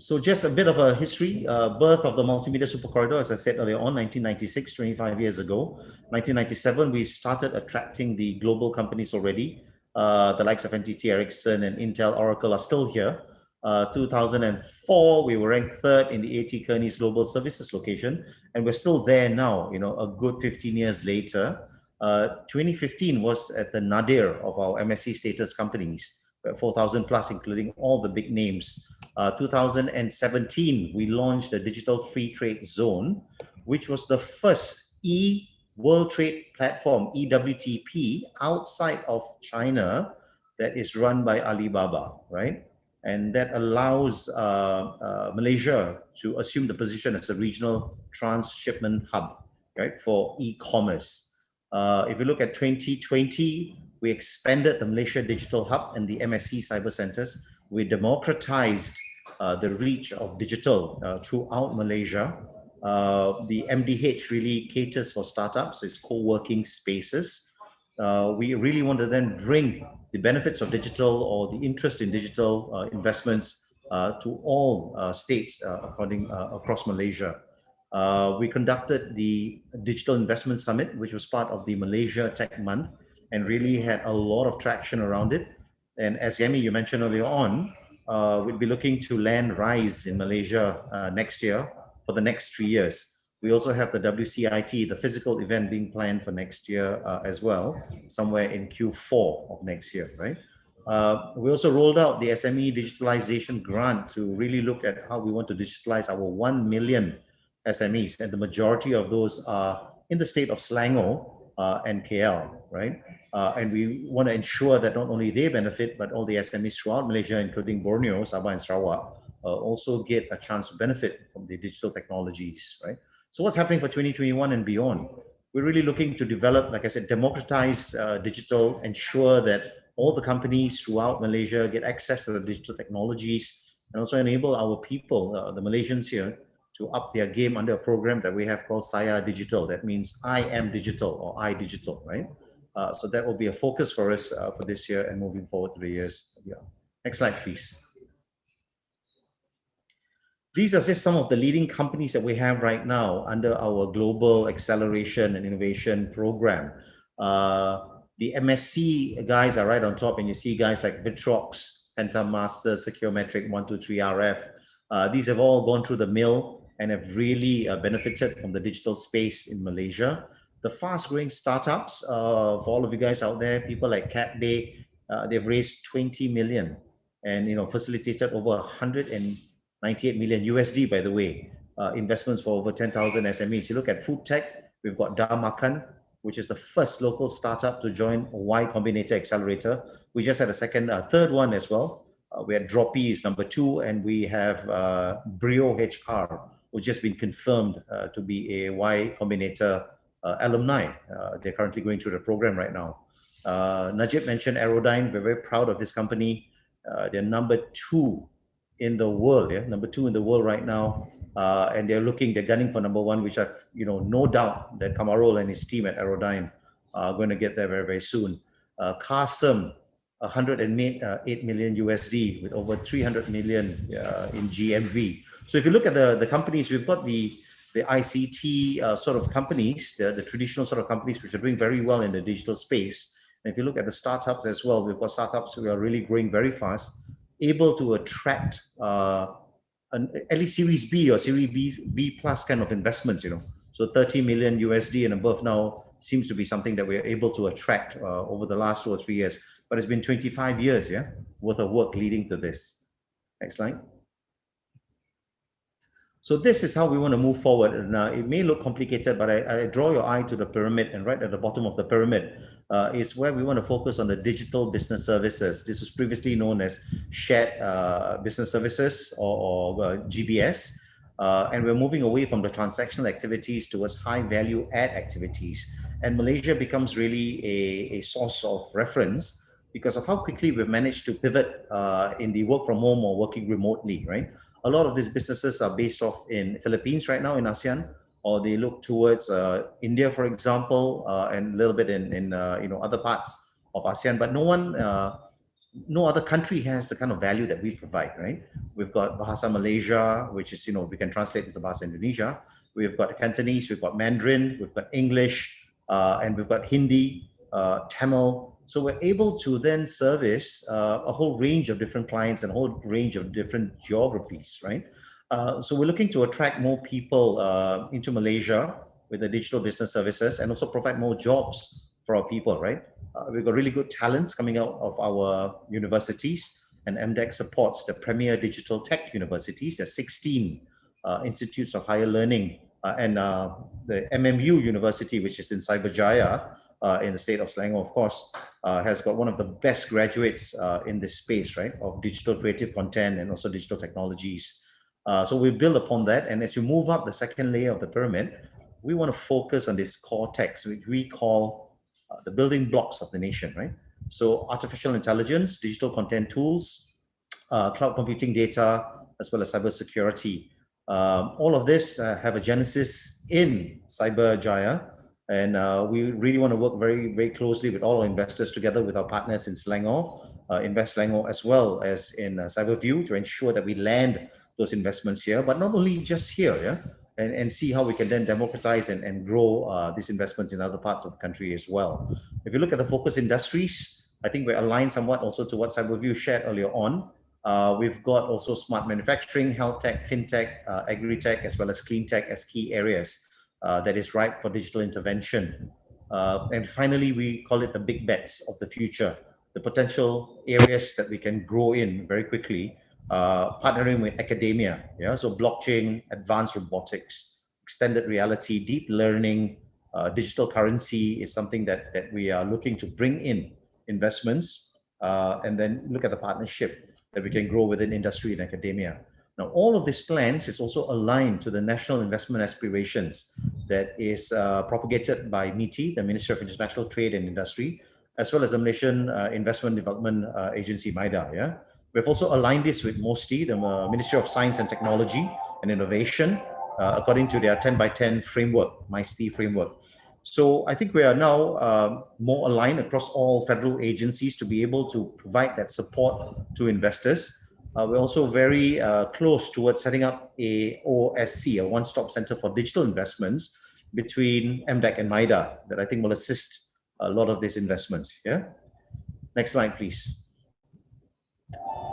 Speaker 6: So just a bit of a history, birth of the Multimedia Super Corridor, as I said earlier on, 1996, 25 years ago. 1997, we started attracting the global companies already. The likes of NTT, Ericsson, and Intel, Oracle are still here. 2004, we were ranked 3rd in the AT Kearney's Global Services location, and we're still there now, a good 15 years later. 2015 was at the nadir of our MSC status companies, 4,000 plus, including all the big names. 2017, we launched the Digital Free Trade Zone, which was the first World Trade Platform, EWTP, outside of China that is run by Alibaba, right? And that allows Malaysia to assume the position as a regional transshipment hub, right, for e-commerce. If you look at 2020, we expanded the Malaysia Digital Hub and the MSC Cyber Centers. We democratized the reach of digital throughout Malaysia. The MDH really caters for startups, so it's co-working spaces. We really want to then bring the benefits of digital or the interest in digital investments to all states across Malaysia. We conducted the Digital Investment Summit, which was part of the Malaysia Tech Month, and really had a lot of traction around it. And as Yemi, you mentioned earlier on, we'll be looking to land RISE in Malaysia next year for the next 3 years. We also have the WCIT, the physical event, being planned for next year as well, somewhere in Q4 of next year, right? We also rolled out the SME digitalization grant to really look at how we want to digitalize our 1 million SMEs, and the majority of those are in the state of Selangor and KL, right? And we want to ensure that not only they benefit, but all the SMEs throughout Malaysia, including Borneo, Sabah, and Sarawak, also get a chance to benefit from the digital technologies, right? So what's happening for 2021 and beyond? We're really looking to develop, like I said, democratize digital, ensure that all the companies throughout Malaysia get access to the digital technologies, and also enable our people, the Malaysians here, to up their game under a program that we have called Saya Digital. That means I am digital, or I digital, right? So that will be a focus for us for this year and moving forward to the years. Yeah. Next slide, please. These are just some of the leading companies that we have right now under our Global Acceleration and Innovation Program. The MSC guys are right on top, and you see guys like Vitrox, Pentamaster, Securemetric, 123RF. These have all gone through the mill and have really benefited from the digital space in Malaysia. The fast-growing startups, for all of you guys out there, people like CapDay, they've raised 20 million and facilitated over 180 98 million USD, by the way, investments for over 10,000 SMEs. You look at food tech, we've got Damakan, which is the first local startup to join Y Combinator Accelerator. We just had a third one as well. We had Droppy is number 2, and we have Brio HR, which has been confirmed to be a Y Combinator alumni. They're currently going through the program right now. Najib mentioned Aerodyne. We're very proud of this company. They're number 2 in the world, number 2 in the world right now. And they're gunning for number 1, which I've, no doubt that Kamarul and his team at Aerodyne are going to get there very, very soon. Qasim, 108 million USD with over 300 million in GMV. So if you look at the companies, we've got the ICT sort of companies, the traditional sort of companies which are doing very well in the digital space. And if you look at the startups as well, we've got startups who are really growing very fast, able to attract at least Series B or Series B plus kind of investments, So 30 million USD and above now seems to be something that we're able to attract over the last 2 or 3 years. But it's been 25 years, worth of work leading to this. Next slide. So this is how we want to move forward. And it may look complicated, but I draw your eye to the pyramid, and right at the bottom of the pyramid is where we want to focus on the digital business services. This was previously known as shared business services or GBS. And we're moving away from the transactional activities towards high value add activities. And Malaysia becomes really a source of reference because of how quickly we've managed to pivot in the work from home or working remotely, right? A lot of these businesses are based off in Philippines right now in ASEAN, or they look towards India, for example, and a little bit in other parts of ASEAN. But no other country has the kind of value that we provide, right? We've got Bahasa Malaysia, which is, we can translate into Bahasa Indonesia. We've got Cantonese, we've got Mandarin, we've got English, and we've got Hindi, Tamil. So we're able to then service a whole range of different clients and a whole range of different geographies, right? So we're looking to attract more people into Malaysia with the digital business services and also provide more jobs for our people, right? We've got really good talents coming out of our universities, and MDEC supports the premier digital tech universities. There's 16 institutes of higher learning, and the MMU University, which is in Cyberjaya, in the state of Selangor, of course, has got one of the best graduates in this space, right, of digital creative content and also digital technologies. So we build upon that, and as we move up the second layer of the pyramid, we want to focus on this core tech, which we call the building blocks of the nation, right? So artificial intelligence, digital content tools, cloud computing data, as well as cybersecurity. All of this have a genesis in Cyberjaya, and we really want to work very, very closely with all our investors together with our partners in Selangor, Invest Selangor, as well as in Cyberview, to ensure that we land those investments here, but not only just here, and see how we can then democratize and grow these investments in other parts of the country as well. If you look at the focus industries, I think we're aligned somewhat also to what Cyberview shared earlier on. We've got also smart manufacturing, health tech, fintech, agri-tech, as well as clean tech as key areas that is ripe for digital intervention. And finally, we call it the big bets of the future, the potential areas that we can grow in very quickly, partnering with academia, so blockchain, advanced robotics, extended reality, deep learning, digital currency is something that we are looking to bring in investments, and then look at the partnership that we can grow within industry and academia. Now, all of these plans is also aligned to the national investment aspirations that is propagated by MITI, the Ministry of International Trade and Industry, as well as the Malaysian Investment Development Agency, MIDA. We've also aligned this with MOSTI, the Ministry of Science and Technology and Innovation, according to their 10 by 10 framework, MISTI framework. So I think we are now more aligned across all federal agencies to be able to provide that support to investors. We're also very close towards setting up a OSC, a one-stop center for digital investments between MDEC and MIDA that I think will assist a lot of these investments. Next slide, please.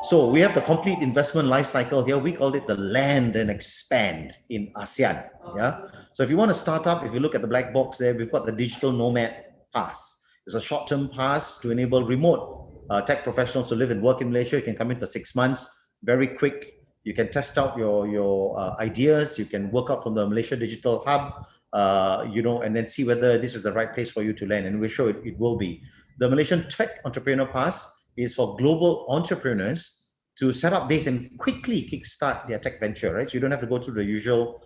Speaker 6: So we have the complete investment life cycle here. We call it the land and expand in ASEAN. So if you want to start up, if you look at the black box there, we've got the digital nomad pass. It's a short-term pass to enable remote tech professionals to live and work in Malaysia. You can come in for 6 months, very quick. You can test out your ideas. You can work out from the Malaysia Digital Hub, and then see whether this is the right place for you to land. And we're sure it will be. The Malaysian Tech Entrepreneur Pass is for global entrepreneurs to set up base and quickly kickstart their tech venture, right? So you don't have to go through the usual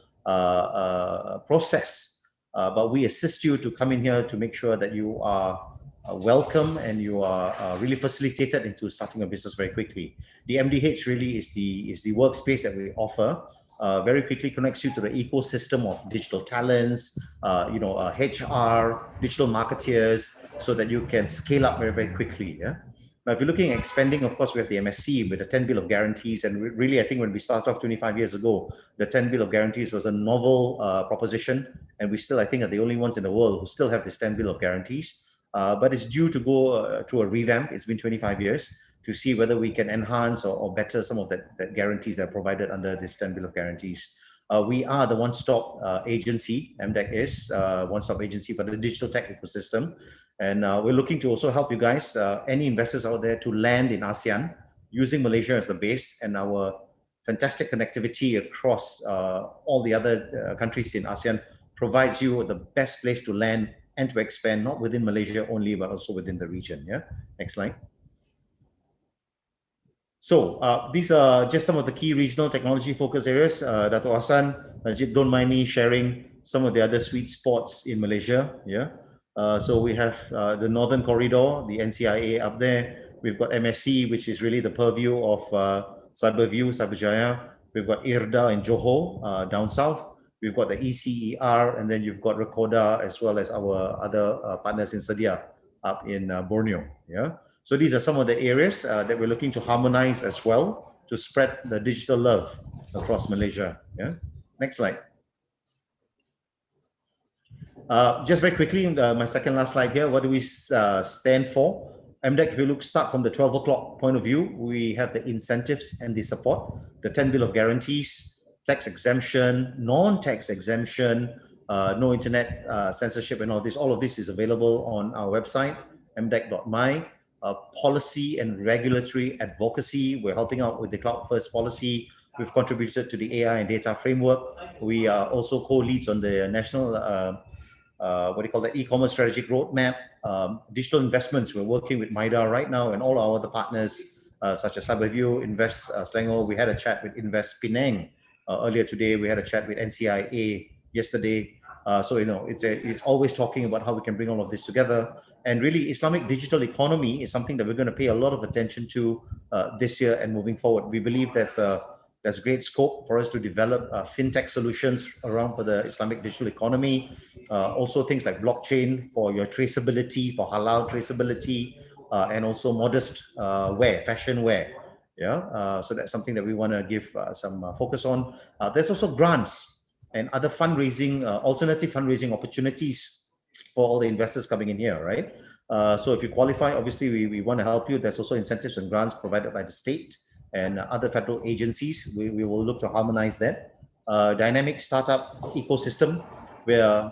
Speaker 6: process, but we assist you to come in here to make sure that you are welcome and you are really facilitated into starting a business very quickly. The MDH really is the workspace that we offer. Very quickly connects you to the ecosystem of digital talents, HR, digital marketeers, so that you can scale up very, very quickly. Yeah. Now, if you're looking at expanding, of course, we have the MSc with the 10 Bill of Guarantees. And really, I think when we started off 25 years ago, the 10 Bill of Guarantees was a novel proposition. And we still, I think, are the only ones in the world who still have this 10 Bill of Guarantees. But it's due to go through a revamp. It's been 25 years to see whether we can enhance or better some of that guarantees that are provided under this 10 Bill of Guarantees. We are the one-stop agency, MDEC is one-stop agency for the digital tech ecosystem. And we're looking to also help you guys, any investors out there, to land in ASEAN using Malaysia as the base, and our fantastic connectivity across all the other countries in ASEAN provides you the best place to land and to expand, not within Malaysia only, but also within the region. Yeah. Next slide. So these are just some of the key regional technology focus areas. Dato' Hassan, Najib, don't mind me sharing some of the other sweet spots in Malaysia. Yeah. So we have the Northern Corridor, the NCIA up there. We've got MSC, which is really the purview of Cyberview, Cyberjaya. We've got IRDA in Johor, down south. We've got the ECER, and then you've got Rekoda, as well as our other partners in Sedia up in Borneo. Yeah. So these are some of the areas that we're looking to harmonize as well to spread the digital love across Malaysia. Yeah. Next slide. Just very quickly, my second last slide here. What do we stand for? MDEC, if you start from the 12 o'clock point of view, we have the incentives and the support, the 10 Bill of Guarantees, tax exemption, non-tax exemption, no internet censorship and all this. All of this is available on our website, mdec.my. Policy and regulatory advocacy. We're helping out with the cloud first policy. We've contributed to the AI and data framework. We are also co-leads on the national, e-commerce strategic roadmap. Digital investments, we're working with MIDA right now and all our other partners, such as Cyberview, Invest Selangor. We had a chat with Invest Penang earlier today. We had a chat with NCIA yesterday. So, it's always talking about how we can bring all of this together. And really, Islamic digital economy is something that we're going to pay a lot of attention to this year and moving forward. We believe there's great scope for us to develop fintech solutions around for the Islamic digital economy. Also things like blockchain for your traceability, for halal traceability, and also modest wear, fashion wear. Yeah, so that's something that we want to give some focus on. There's also grants and other fundraising, alternative fundraising opportunities for all the investors coming in here, right? So if you qualify, obviously we want to help you. There's also incentives and grants provided by the state and other federal agencies. We will look to harmonize that. Dynamic startup ecosystem, where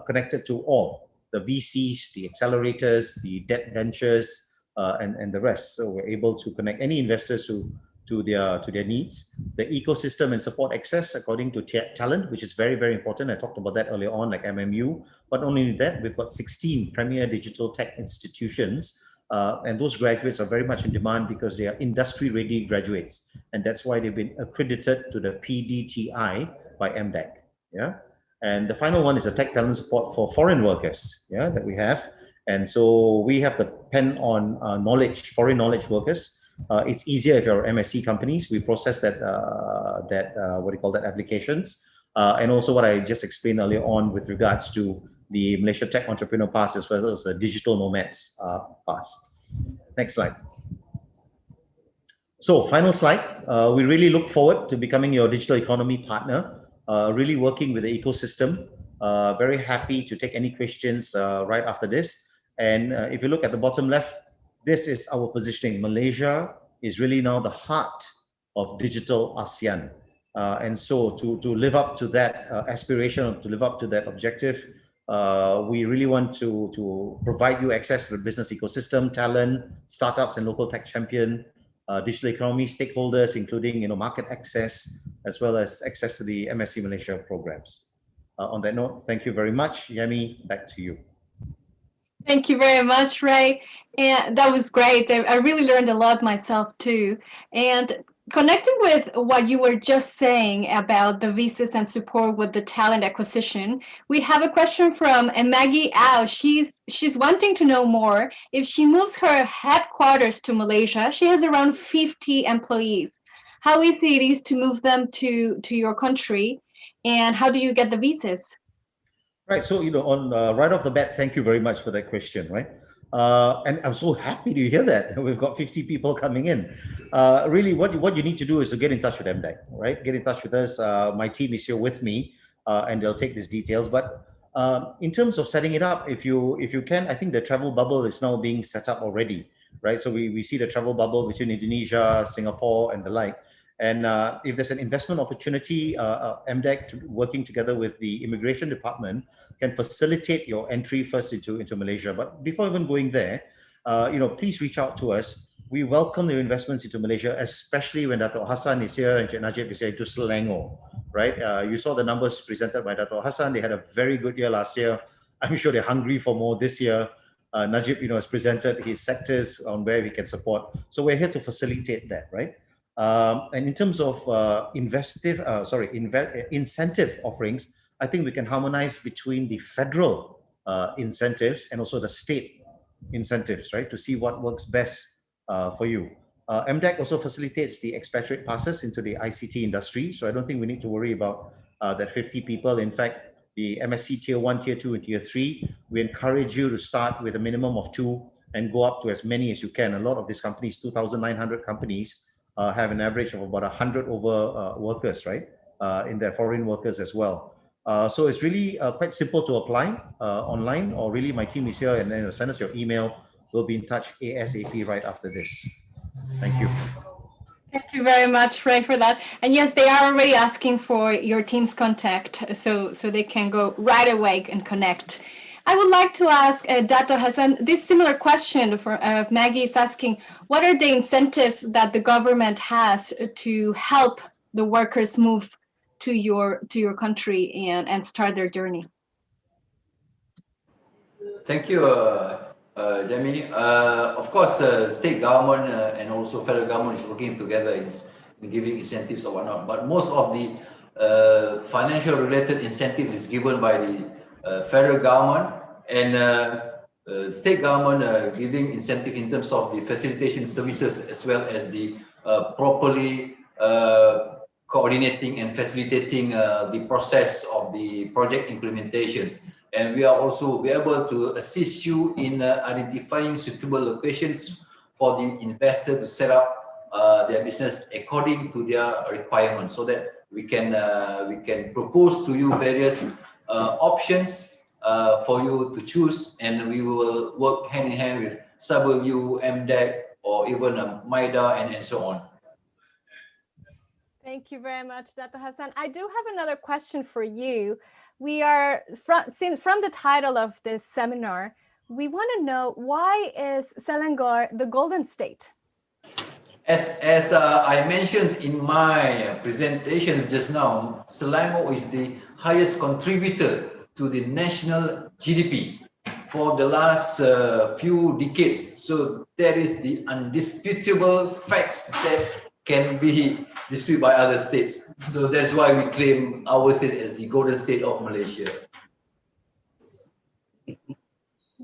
Speaker 6: connected to all the VCs, the accelerators, the debt ventures, and the rest. So we're able to connect any investors to their needs. The ecosystem and support access according to talent, which is very, very important. I talked about that earlier on, like MMU. But not only that, we've got 16 premier digital tech institutions. And those graduates are very much in demand because they are industry-ready graduates. And that's why they've been accredited to the PDTI by MDEC. Yeah. And the final one is the tech talent support for foreign workers, yeah, that we have. And so we have the pen on foreign knowledge workers. It's easier if you're MSc companies. We process applications. And also what I just explained earlier on with regards to the Malaysia Tech Entrepreneur Pass, as well as the Digital Nomads Pass. Next slide. So final slide. We really look forward to becoming your digital economy partner, really working with the ecosystem. Very happy to take any questions right after this. And if you look at the bottom left, this is our positioning. Malaysia is really now the heart of digital ASEAN. And so to live up to that aspiration, to live up to that objective, we really want to provide you access to the business ecosystem, talent, startups, and local tech champion. digital economy stakeholders, including market access, as well as access to the MSc Malaysia programs. On that note, thank you very much. Yemi, back to you.
Speaker 1: Thank you very much, Ray. And that was great. I really learned a lot myself too. And connecting with what you were just saying about the visas and support with the talent acquisition, we have a question from Maggie Au. She's wanting to know more. If she moves her headquarters to Malaysia, she has around 50 employees. How easy it is to move them to your country, and how do you get the visas?
Speaker 6: Right. So, on right off the bat, thank you very much for that question, right? And I'm so happy to hear that we've got 50 people coming in. Really, what you need to do is to get in touch with MDEC, right? Get in touch with us. My team is here with me, and they'll take these details. But in terms of setting it up, if you can, I think the travel bubble is now being set up already, right? So we see the travel bubble between Indonesia, Singapore, and the like. And if there's an investment opportunity, MDEC working together with the immigration department can facilitate your entry first into Malaysia. But before even going there, please reach out to us. We welcome the investments into Malaysia, especially when Dato' Hassan is here and Cik Najib is here to Selangor, right? You saw the numbers presented by Dato' Hassan. They had a very good year last year. I'm sure they're hungry for more this year. Najib, has presented his sectors on where we can support. So we're here to facilitate that, right? And in terms of incentive offerings, I think we can harmonize between the federal incentives and also the state incentives, right? To see what works best for you. MDEC also facilitates the expatriate passes into the ICT industry. So I don't think we need to worry about that 50 people. In fact, the MSc Tier 1, Tier 2, and Tier 3, we encourage you to start with a minimum of 2 and go up to as many as you can. A lot of these companies, 2,900 companies, have an average of about 100 over workers, right? In their foreign workers as well. So it's really quite simple to apply online, or really my team is here and then send us your email. We'll be in touch ASAP right after this. Thank you.
Speaker 1: Thank you very much, Ray, for that. And yes, they are already asking for your team's contact, so they can go right away and connect. I would like to ask Dato' Hassan this similar question. For Maggie is asking, what are the incentives that the government has to help the workers move to your country and start their journey?
Speaker 4: Thank you, Jamie. Of course, state government and also federal government is working together in giving incentives or whatnot. But most of the financial related incentives is given by the federal government, and state government giving incentive in terms of the facilitation services, as well as the properly coordinating and facilitating the process of the project implementations. And we are also able to assist you in identifying suitable locations for the investor to set up their business according to their requirements, so that we can propose to you various options for you to choose, and we will work hand in hand with Cyberview, MDEC, or even MIDA, and so on.
Speaker 1: Thank you very much, Dato' Hassan. I do have another question for you. We are from the title of this seminar, we want to know, why is Selangor the Golden State?
Speaker 4: As I mentioned in my presentations just now, Selangor is the highest contributor to the national GDP for the last few decades. So that is the undisputable facts that can be disputed by other states. So that's why we claim our state as the Golden State of Malaysia.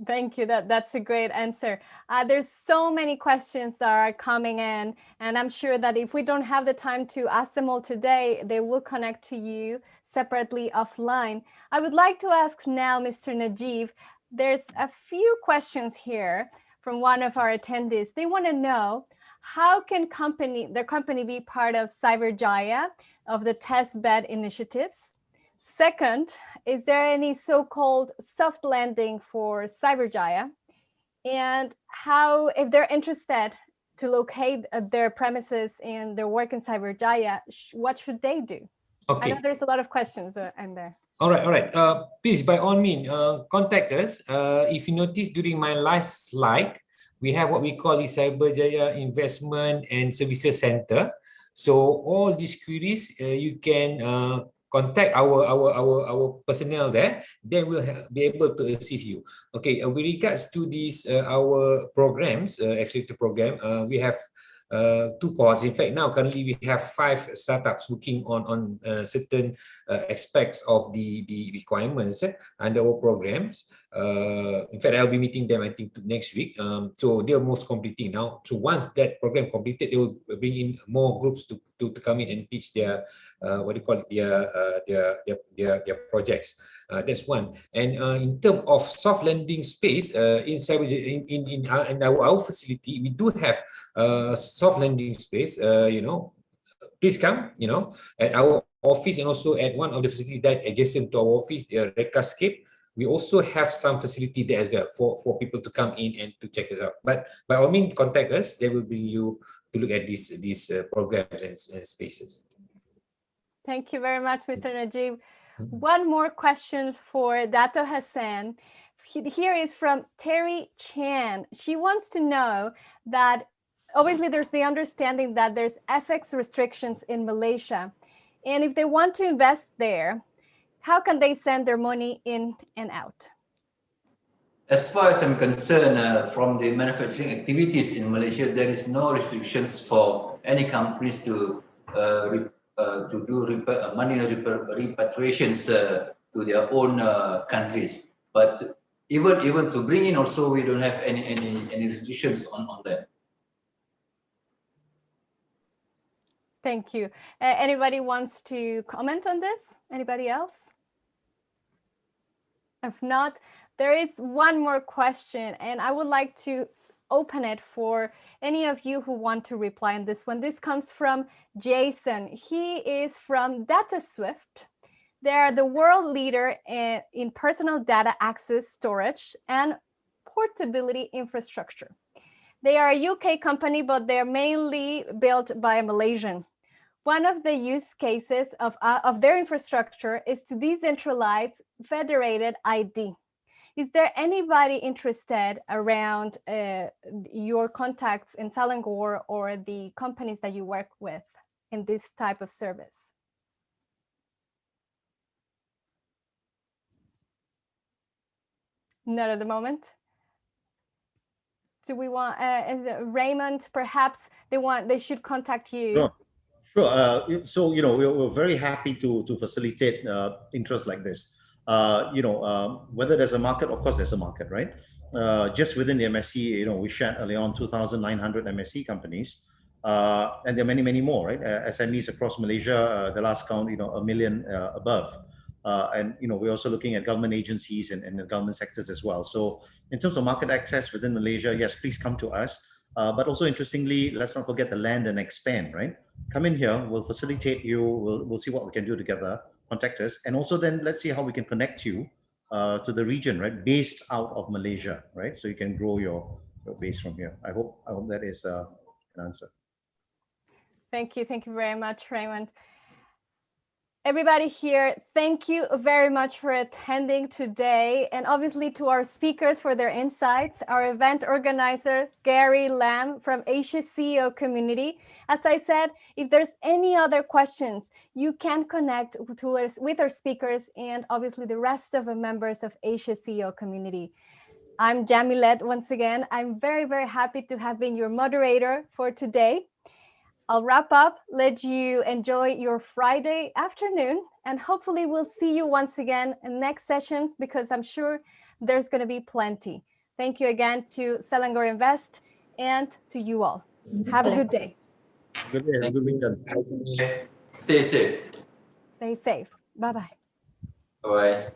Speaker 1: Thank you. That's a great answer. There's so many questions that are coming in, and I'm sure that if we don't have the time to ask them all today, they will connect to you separately offline. I would like to ask now, Mr. Najib, there's a few questions here from one of our attendees. They want to know, how can the company be part of Cyberjaya, of the testbed initiatives? Second, is there any so-called soft landing for Cyberjaya? And how, if they're interested to locate their premises and their work in Cyberjaya, what should they do?
Speaker 5: Okay.
Speaker 1: I know there's a lot of questions in there.
Speaker 5: All right. Please, by all means, contact us. If you notice during my last slide, we have what we call the Cyberjaya Investment and Services Center. So all these queries, you can contact our personnel there. They will be able to assist you. Okay, with regards to these our programs, accelerator program, we have 2 cohorts. In fact, now currently we have 5 startups working on certain aspects of the requirements under our programs. In fact, I'll be meeting them I think next week. So they are most completing now. So once that program completed, they will bring in more groups to come in and teach their what do you call it, their projects. That's one. And in terms of soft landing space, in our facility, we do have soft landing space. Please come, at our office and also at one of the facilities that adjacent to our office, the Rekascape. We also have some facility there as well for people to come in and to check us out. But by all means, contact us. They will bring you to look at these programs and spaces.
Speaker 1: Thank you very much, Mr. Najib. One more question for Dato Hassan. Here is from Terry Chan. She wants to know that obviously there's the understanding that there's FX restrictions in Malaysia. And if they want to invest there, how can they send their money in and out?
Speaker 4: As far as I'm concerned, from the manufacturing activities in Malaysia, there is no restrictions for any companies to do money repatriations to their own countries. But even to bring in also, we don't have any restrictions on that.
Speaker 1: Thank you. Anybody wants to comment on this? Anybody else? If not, there is one more question, and I would like to open it for any of you who want to reply on this one. This comes from Jason. He is from DataSwift. They are the world leader in personal data access, storage, and portability infrastructure. They are a UK company, but they're mainly built by a Malaysian. One of the use cases of their infrastructure is to decentralize federated ID. Is there anybody interested around your contacts in Selangor or the companies that you work with in this type of service? Not at the moment. Do we want, Raymond, perhaps they should contact you?
Speaker 6: Sure. Sure. So, we're very happy to facilitate interest like this. Whether there's a market, of course, there's a market, right? Just within the MSC, we shared early on 2,900 MSC companies, and there are many, many more, right? SMEs across Malaysia, the last count, 1 million above. And we're also looking at government agencies and the government sectors as well. So in terms of market access within Malaysia, yes, please come to us. But also interestingly, let's not forget the land and expand, right? Come in here, we'll facilitate you, we'll see what we can do together, contact us. And also then let's see how we can connect you to the region, right? Based out of Malaysia, right? So you can grow your base from here. I hope that is an answer.
Speaker 1: Thank you. Thank you very much, Raymond. Everybody here, thank you very much for attending today, and obviously to our speakers for their insights, our event organizer, Gary Lam from Asia CEO Community. As I said, if there's any other questions, you can connect to us with our speakers and obviously the rest of the members of Asia CEO Community. I'm Jamilet once again. I'm very, very happy to have been your moderator for today. I'll wrap up, let you enjoy your Friday afternoon, and hopefully we'll see you once again in next sessions because I'm sure there's going to be plenty. Thank you again to Selangor Invest and to you all. Have a good day.
Speaker 6: Good day. Have a good weekend.
Speaker 4: Stay safe.
Speaker 1: Stay safe. Bye-bye.
Speaker 4: Bye.